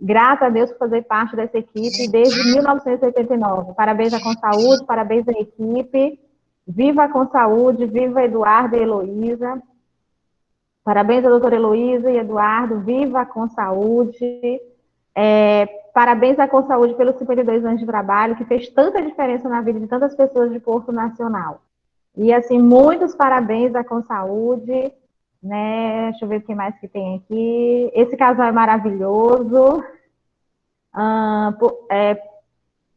Grata a Deus por fazer parte dessa equipe desde 1989. Parabéns à Com Saúde, parabéns à equipe. Viva a Com Saúde, viva Eduardo e Heloísa. Parabéns à doutora Heloísa e Eduardo, viva a Com Saúde. Parabéns à Com Saúde pelos 52 anos de trabalho, que fez tanta diferença na vida de tantas pessoas de Porto Nacional. E, assim, muitos parabéns à Com Saúde, né? Deixa eu ver o que mais que tem aqui. Esse casal é maravilhoso.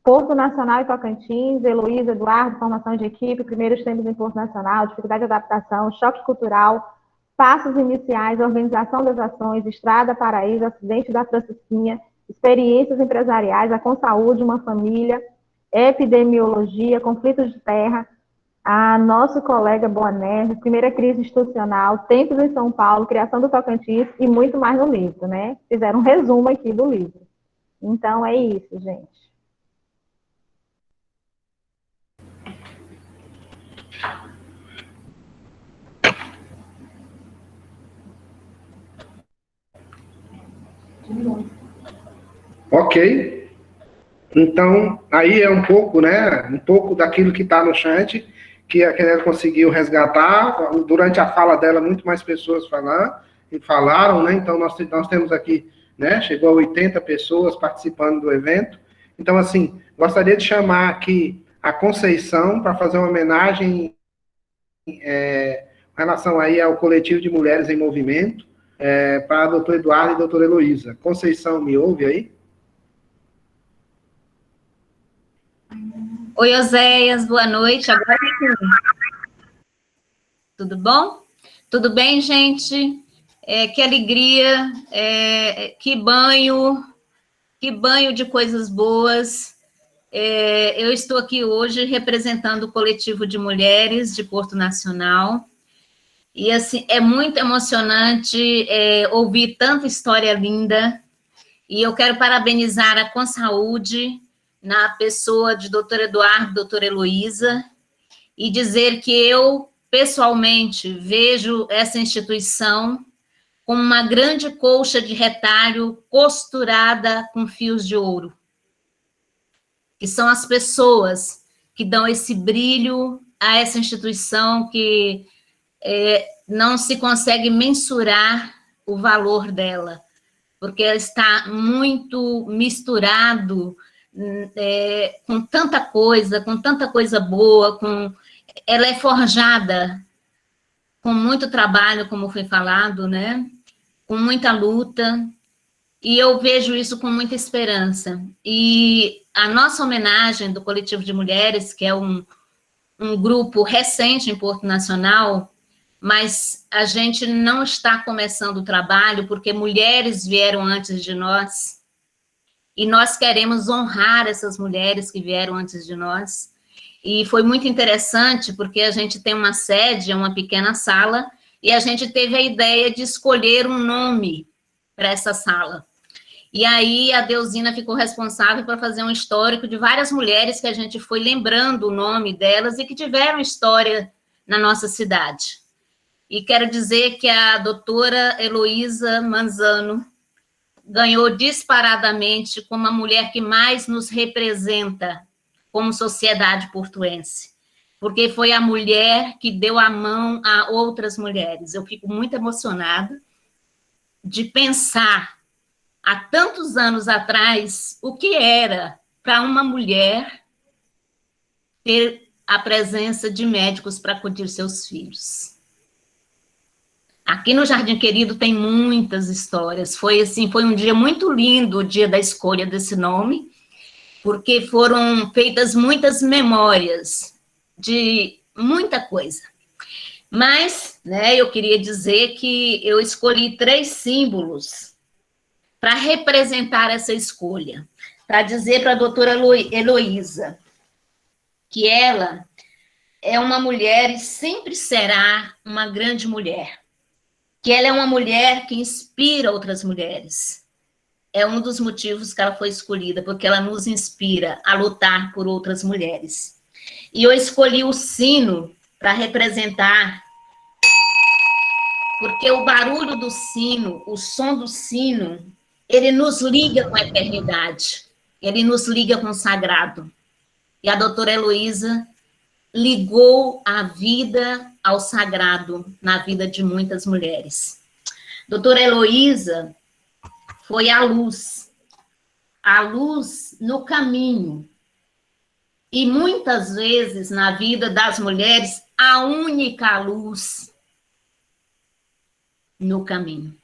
Porto Nacional e Tocantins, Heloísa, Eduardo, formação de equipe, primeiros tempos em Porto Nacional, dificuldade de adaptação, choque cultural, passos iniciais, organização das ações, Estrada Paraíso, acidente da Francisquinha, experiências empresariais, a Com Saúde, uma família, epidemiologia, conflitos de terra, a nosso colega Boanerges, primeira crise institucional, tempos em São Paulo, criação do Tocantins e muito mais no livro, né? Fizeram um resumo aqui do livro. Então, é isso, gente. Ok. Então, aí é um pouco, né? Um pouco daquilo que está no chat, que a Kenélia conseguiu resgatar. Durante a fala dela, muito mais pessoas falaram, né? Então, nós temos aqui, né? Chegou a 80 pessoas participando do evento. Então, assim, gostaria de chamar aqui a Conceição para fazer uma homenagem em relação aí ao coletivo de Mulheres em Movimento, para a doutora Eduarda e a doutora Heloísa. Conceição, me ouve aí? Oi, Oséias, boa noite. Agora tudo bom? Tudo bem, gente? Que alegria, que banho de coisas boas. Eu estou aqui hoje representando o coletivo de mulheres de Porto Nacional. E, assim, é muito emocionante ouvir tanta história linda. E eu quero parabenizar a Consaúde, na pessoa de doutor Eduardo e doutora Heloísa, e dizer que eu, pessoalmente, vejo essa instituição como uma grande colcha de retalho costurada com fios de ouro, que são as pessoas que dão esse brilho a essa instituição que não se consegue mensurar o valor dela, porque ela está muito misturado com tanta coisa boa, ela é forjada com muito trabalho, como foi falado, né? Com muita luta, e eu vejo isso com muita esperança. E a nossa homenagem do Coletivo de Mulheres, que é um grupo recente em Porto Nacional, mas a gente não está começando o trabalho, porque mulheres vieram antes de nós, e nós queremos honrar essas mulheres que vieram antes de nós. E foi muito interessante, porque a gente tem uma sede, uma pequena sala, e a gente teve a ideia de escolher um nome para essa sala. E aí a Deusina ficou responsável por fazer um histórico de várias mulheres que a gente foi lembrando o nome delas e que tiveram história na nossa cidade. E quero dizer que a doutora Heloísa Manzano ganhou disparadamente como a mulher que mais nos representa como sociedade portuense, porque foi a mulher que deu a mão a outras mulheres. Eu fico muito emocionada de pensar, há tantos anos atrás, o que era para uma mulher ter a presença de médicos para acudir seus filhos. Aqui no Jardim Querido tem muitas histórias. Foi um dia muito lindo, o dia da escolha desse nome, porque foram feitas muitas memórias de muita coisa. Mas, né, eu queria dizer que eu escolhi 3 símbolos para representar essa escolha, para dizer para a doutora Heloísa que ela é uma mulher e sempre será uma grande mulher, que ela é uma mulher que inspira outras mulheres. É um dos motivos que ela foi escolhida, porque ela nos inspira a lutar por outras mulheres. E eu escolhi o sino para representar, porque o barulho do sino, o som do sino, ele nos liga com a eternidade, ele nos liga com o sagrado. E a doutora Heloísa ligou a vida ao sagrado na vida de muitas mulheres. Doutora Heloísa foi a luz no caminho. E muitas vezes na vida das mulheres, a única luz no caminho.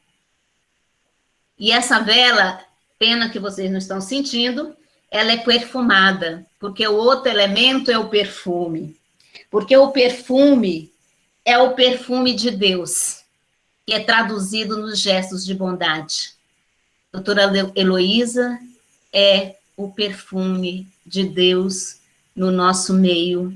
E essa vela, pena que vocês não estão sentindo, ela é perfumada, porque o outro elemento é o perfume. Porque o perfume é o perfume de Deus, que é traduzido nos gestos de bondade. Doutora Heloísa é o perfume de Deus no nosso meio,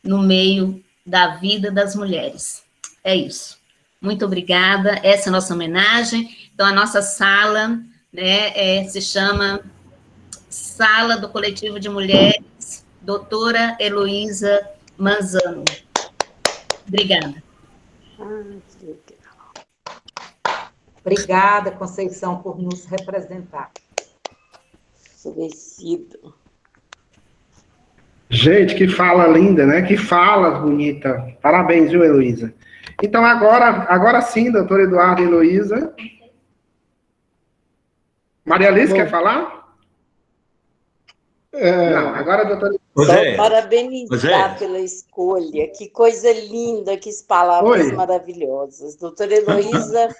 no meio da vida das mulheres. É isso. Muito obrigada. Essa é a nossa homenagem. Então, a nossa sala, né, se chama Sala do Coletivo de Mulheres, doutora Heloísa Manzano. Obrigada. Obrigada, Conceição, por nos representar. Falecido. Gente, que fala linda, né? Que fala bonita. Parabéns, viu, Heloísa? Então, agora sim, doutor Eduardo e Heloísa. Maria Alice, quer falar? Não, agora a doutora... Parabenizar pela escolha. Que coisa linda, que palavras maravilhosas. Doutora Heloísa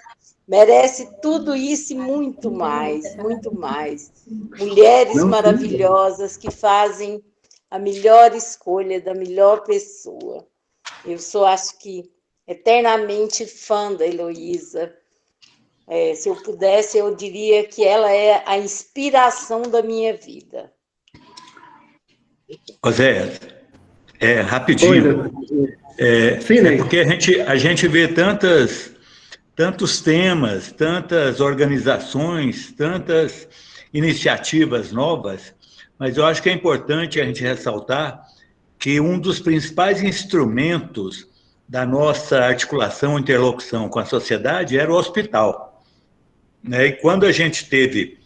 merece tudo isso e muito mais, muito mais. Mulheres maravilhosas que fazem a melhor escolha da melhor pessoa. Eu só acho que eternamente fã da Heloísa. Se eu pudesse, eu diria que ela é a inspiração da minha vida. Zé, rapidinho. Porque a gente vê tantos temas, tantas organizações, tantas iniciativas novas, mas eu acho que é importante a gente ressaltar que um dos principais instrumentos da nossa articulação, interlocução com a sociedade era o hospital, né? E quando a gente teve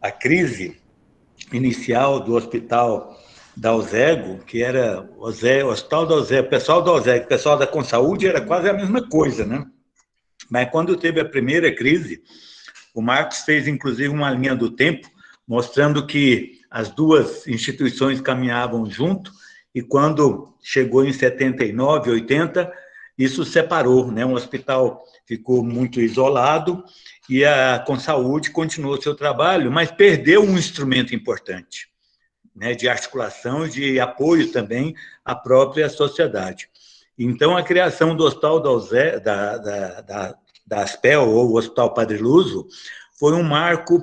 a crise inicial do hospital da Alzego, que era o hospital da Alzego, o pessoal da Alzego, o pessoal da Consaúde era quase a mesma coisa, né? Mas quando teve a primeira crise, o Marcos fez, inclusive, uma linha do tempo, mostrando que as duas instituições caminhavam junto, e quando chegou em 79, 80, isso separou, né? O hospital ficou muito isolado e a Consaúde continuou seu trabalho, mas perdeu um instrumento importante, né, de articulação e de apoio também à própria sociedade. Então, a criação do Hospital da Aspel, ou Hospital Padre Luso, foi um marco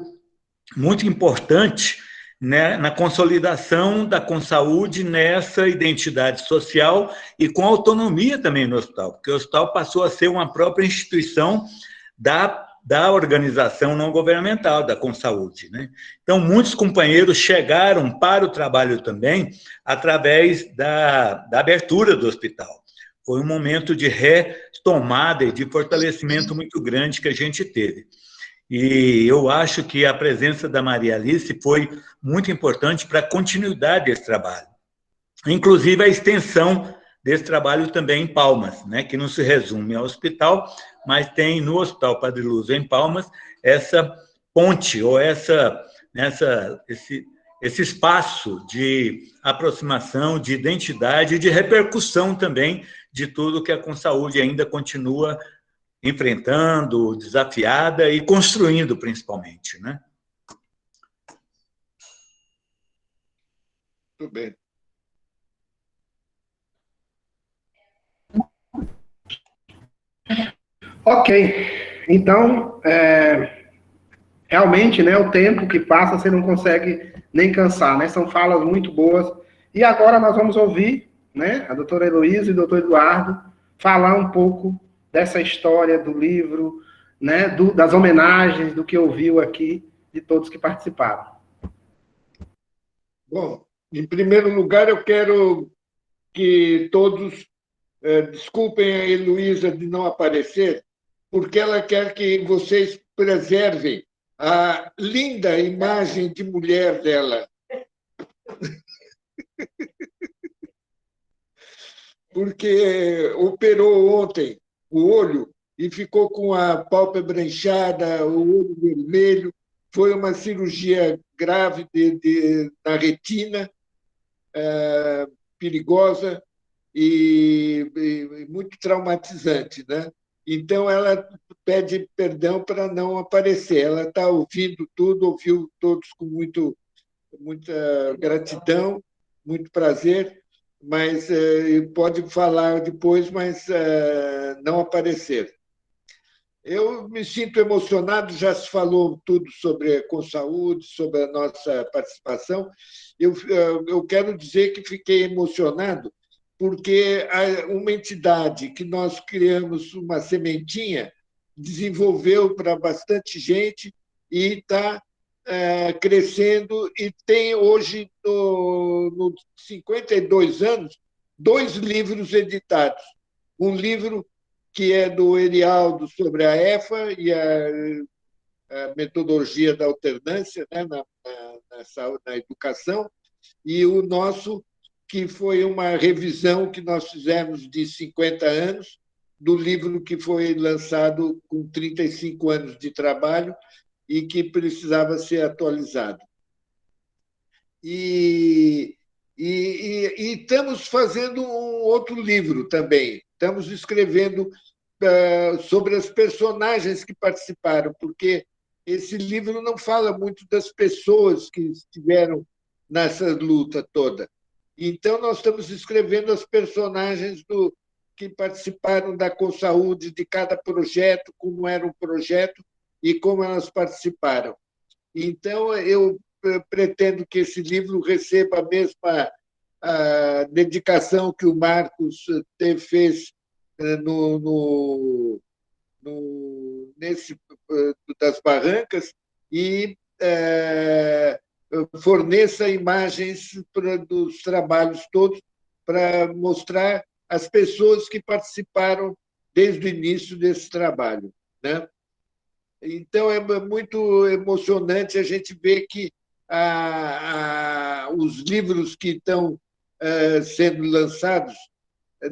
muito importante, né, na consolidação da Consaúde nessa identidade social e com autonomia também no hospital, porque o hospital passou a ser uma própria instituição da organização não governamental, da Consaúde, né? Então, muitos companheiros chegaram para o trabalho também através da abertura do hospital. Foi um momento de retomada e de fortalecimento muito grande que a gente teve. E eu acho que a presença da Maria Alice foi muito importante para a continuidade desse trabalho. Inclusive, a extensão desse trabalho também em Palmas, né, que não se resume ao hospital, mas tem no Hospital Padre Luso, em Palmas, essa ponte, ou esse espaço de aproximação, de identidade e de repercussão também de tudo que a Consaúde ainda continua enfrentando, desafiada e construindo, principalmente, né? Muito bem. Ok. Então, realmente, né, o tempo que passa, você não consegue nem cansar, né? São falas muito boas. E agora nós vamos ouvir, né, a doutora Heloísa e o doutor Eduardo falar um pouco dessa história do livro, né, das homenagens, do que ouviu aqui, de todos que participaram. Bom, em primeiro lugar, eu quero que todos desculpem a Heloísa de não aparecer, porque ela quer que vocês preservem a linda imagem de mulher dela. Porque operou ontem o olho e ficou com a pálpebra inchada, o olho vermelho. Foi uma cirurgia grave na retina, perigosa e muito traumatizante, né? Então, ela pede perdão para não aparecer. Ela está ouvindo tudo, ouviu todos com muita gratidão, muito prazer, mas pode falar depois, mas não aparecer. Eu me sinto emocionado, já se falou tudo sobre a Consaúde, sobre a nossa participação. Eu quero dizer que fiquei emocionado porque uma entidade que nós criamos uma sementinha, desenvolveu para bastante gente e está crescendo e tem hoje, nos 52 anos, 2 livros editados. Um livro que é do Erialdo sobre a EFA e a metodologia da alternância, né, na educação, e o nosso, que foi uma revisão que nós fizemos de 50 anos, do livro que foi lançado com 35 anos de trabalho e que precisava ser atualizado. E estamos fazendo um outro livro também. Estamos escrevendo sobre as personagens que participaram, porque esse livro não fala muito das pessoas que estiveram nessa luta toda. Então, nós estamos escrevendo as personagens que participaram da Consaúde, de cada projeto, como era o projeto e como elas participaram. Então, eu pretendo que esse livro receba a mesma dedicação que o Marcos fez nesse das Barrancas e forneça imagens dos trabalhos todos para mostrar as pessoas que participaram desde o início desse trabalho, né? Então, é muito emocionante a gente ver que os livros que estão sendo lançados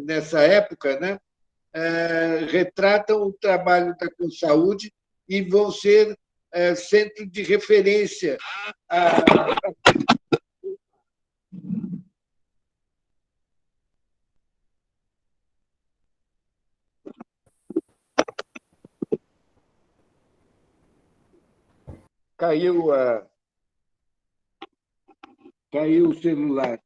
nessa época, né, retratam o trabalho da Consaúde e vão ser centro de referência Caiu o celular.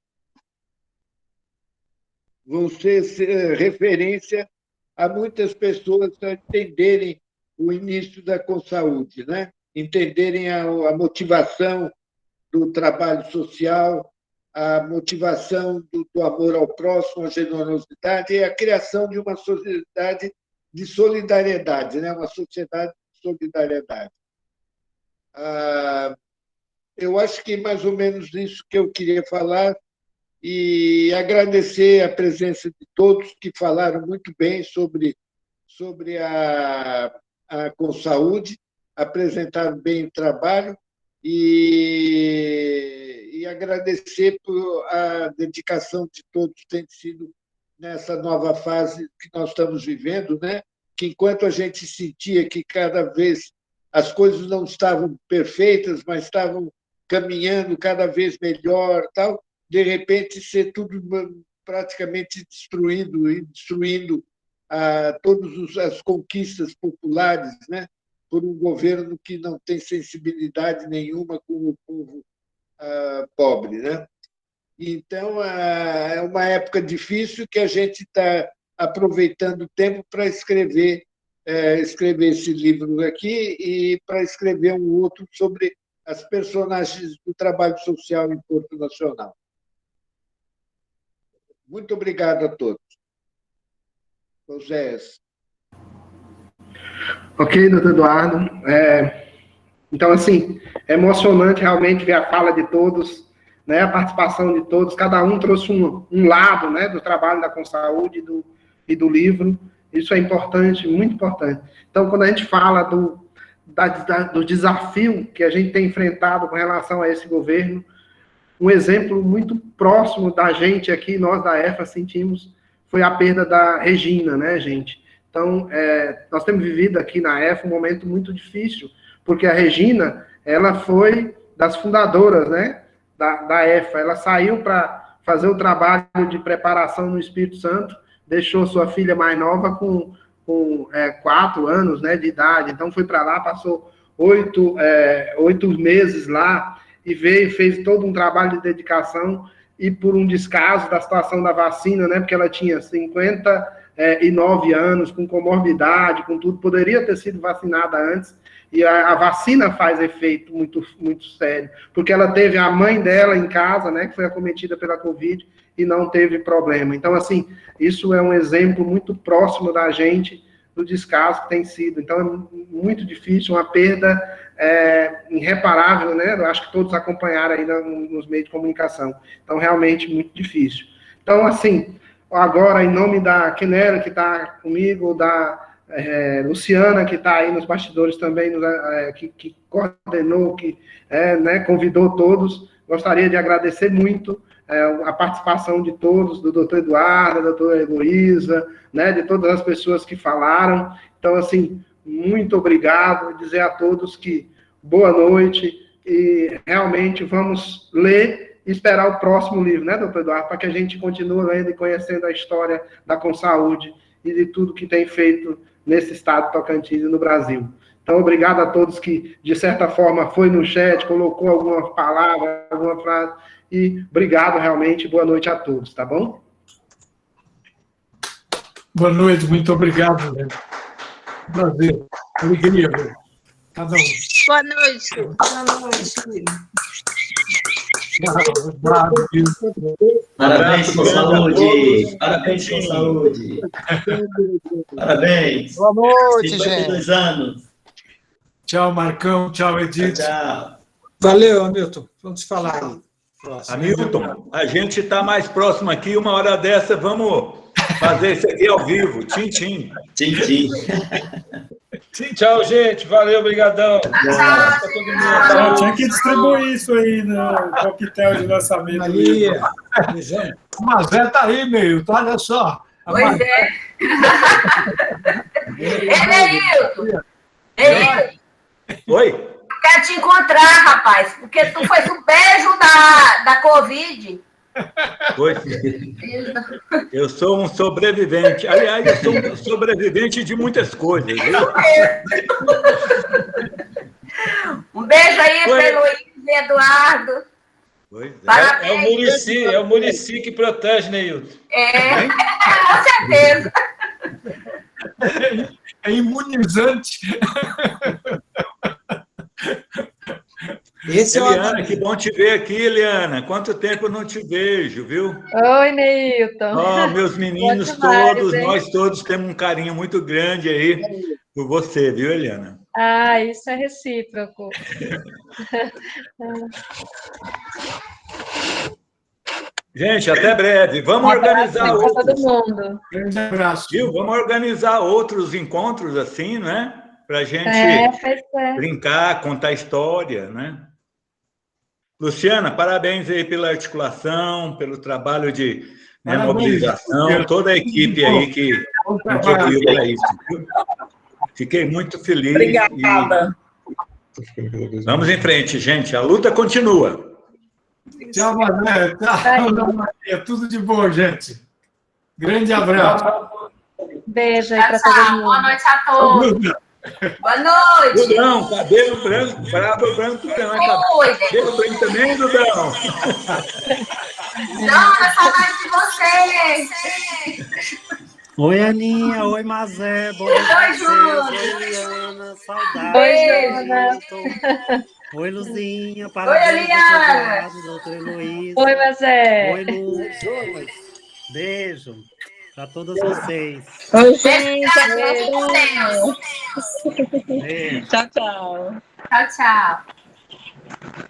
Vão ser referência a muitas pessoas a entenderem o início da Consaúde, né? Entenderem a motivação do trabalho social, a motivação do amor ao próximo, a generosidade e a criação de uma sociedade de solidariedade, né? Uma sociedade de solidariedade. Eu acho que mais ou menos isso que eu queria falar e agradecer a presença de todos que falaram muito bem sobre a Consaúde, apresentaram bem o trabalho e agradecer por a dedicação de todos que tem sido nessa nova fase que nós estamos vivendo, né? Que enquanto a gente sentia que cada vez as coisas não estavam perfeitas, mas estavam caminhando cada vez melhor, tal, de repente ser tudo praticamente destruído e destruindo todas as conquistas populares, né, por um governo que não tem sensibilidade nenhuma com o povo pobre, né? Então, é uma época difícil que a gente está aproveitando o tempo para escrever esse livro aqui e para escrever um outro sobre as personagens do trabalho social em Porto Nacional. Muito obrigado a todos. Oséias. Ok, doutor Eduardo. Então, assim, é emocionante realmente ver a fala de todos, né, a participação de todos. Cada um trouxe um lado, né, do trabalho da Consaúde e do livro. Isso é importante, muito importante. Então, quando a gente fala do desafio que a gente tem enfrentado com relação a esse governo, um exemplo muito próximo da gente aqui, nós da EFA sentimos, foi a perda da Regina, né, gente? Então, nós temos vivido aqui na EFA um momento muito difícil, porque a Regina, ela foi das fundadoras, né, da EFA. Ela saiu para fazer o trabalho de preparação no Espírito Santo, deixou sua filha mais nova com 4 anos, né, de idade. Então, foi para lá, passou 8 meses lá, e veio e fez todo um trabalho de dedicação, e por um descaso da situação da vacina, né, porque ela tinha 59 anos, com comorbidade, com tudo, poderia ter sido vacinada antes, e a vacina faz efeito muito, muito sério, porque ela teve a mãe dela em casa, né, que foi acometida pela Covid, e não teve problema. Então, assim, isso é um exemplo muito próximo da gente, do descaso que tem sido. Então, é muito difícil, uma perda irreparável, né? Eu acho que todos acompanharam aí nos meios de comunicação. Então, realmente, muito difícil. Então, assim, agora, em nome da Kenera, que está comigo, da Luciana, que está aí nos bastidores também, que coordenou, que convidou todos, gostaria de agradecer muito a participação de todos, do doutor Eduardo, da doutora Heloísa, de todas as pessoas que falaram. Então, assim, muito obrigado, dizer a todos que boa noite, e realmente vamos ler e esperar o próximo livro, doutor Eduardo, para que a gente continue lendo e conhecendo a história da Consaúde e de tudo que tem feito nesse estado de Tocantins e no Brasil. Então, obrigado a todos que, de certa forma, foi no chat, colocou alguma palavra, alguma frase, e obrigado realmente, boa noite a todos, tá bom? Boa noite, muito obrigado. Prazer, alegria, cada um. Boa noite. Boa noite. Parabéns com saúde. Parabéns com saúde. Parabéns. Boa noite, 52 gente. anos. Tchau, Marcão. Tchau, Edith. Tchau. Valeu, Hamilton. Vamos falar aí. Hamilton, a gente está mais próximo aqui, uma hora dessa, vamos fazer isso aqui ao vivo. Tchim, tchim. Tchim, tchim. Tchau, gente. Valeu, obrigadão. Eu tinha que distribuir isso aí no coquetel de lançamento. Maria. Mas tá aí, meio, olha só. Pois é. Neilton. Oi? Quero te encontrar, rapaz, porque tu foi o beijo da Covid. Pois é. Eu sou um sobrevivente. Aliás, eu sou um sobrevivente de muitas coisas. Viu? Um beijo aí para Heloísa e Eduardo. Pois é. É o Muricy que protege, Neilton. Com certeza. É imunizante. Eliana, que bom te ver aqui, Eliana. Quanto tempo eu não te vejo, viu? Oi, Neilton. Oh, meus meninos todos, nós todos temos um carinho muito grande aí por você, viu, Eliana? Ah, isso é recíproco. Gente, até breve. Vamos organizar outros. Todo mundo. Grande abraço. Viu? Vamos organizar outros encontros assim, né? Para a gente brincar, contar história, né? Luciana, parabéns aí pela articulação, pelo trabalho de mobilização, toda a equipe aí que contribuiu para isso. Fiquei muito feliz. Obrigada. Vamos em frente, gente. A luta continua. Tchau, Mané. Tchau, Maria. Tudo de bom, gente. Grande abraço. Beijo aí para todo mundo. Boa noite a todos. Boa noite. Dudão, cabelo branco, brabo branco também. Cabelo branco também, Dudão. Não, é saudade de vocês. Oi, Aninha. Oi, Mazé. Boa noite. Oi, Júlia. Oi, Eliana. Saudade. Oi, Júlia. Oi, Luzinha. Parabéns. Oi, Eliana. Doutora Heloísa. Oi, Mazé. Oi, Luz. Beijo para todas vocês. Oi, gente. Beijo. Tchau, tchau. Tchau, tchau.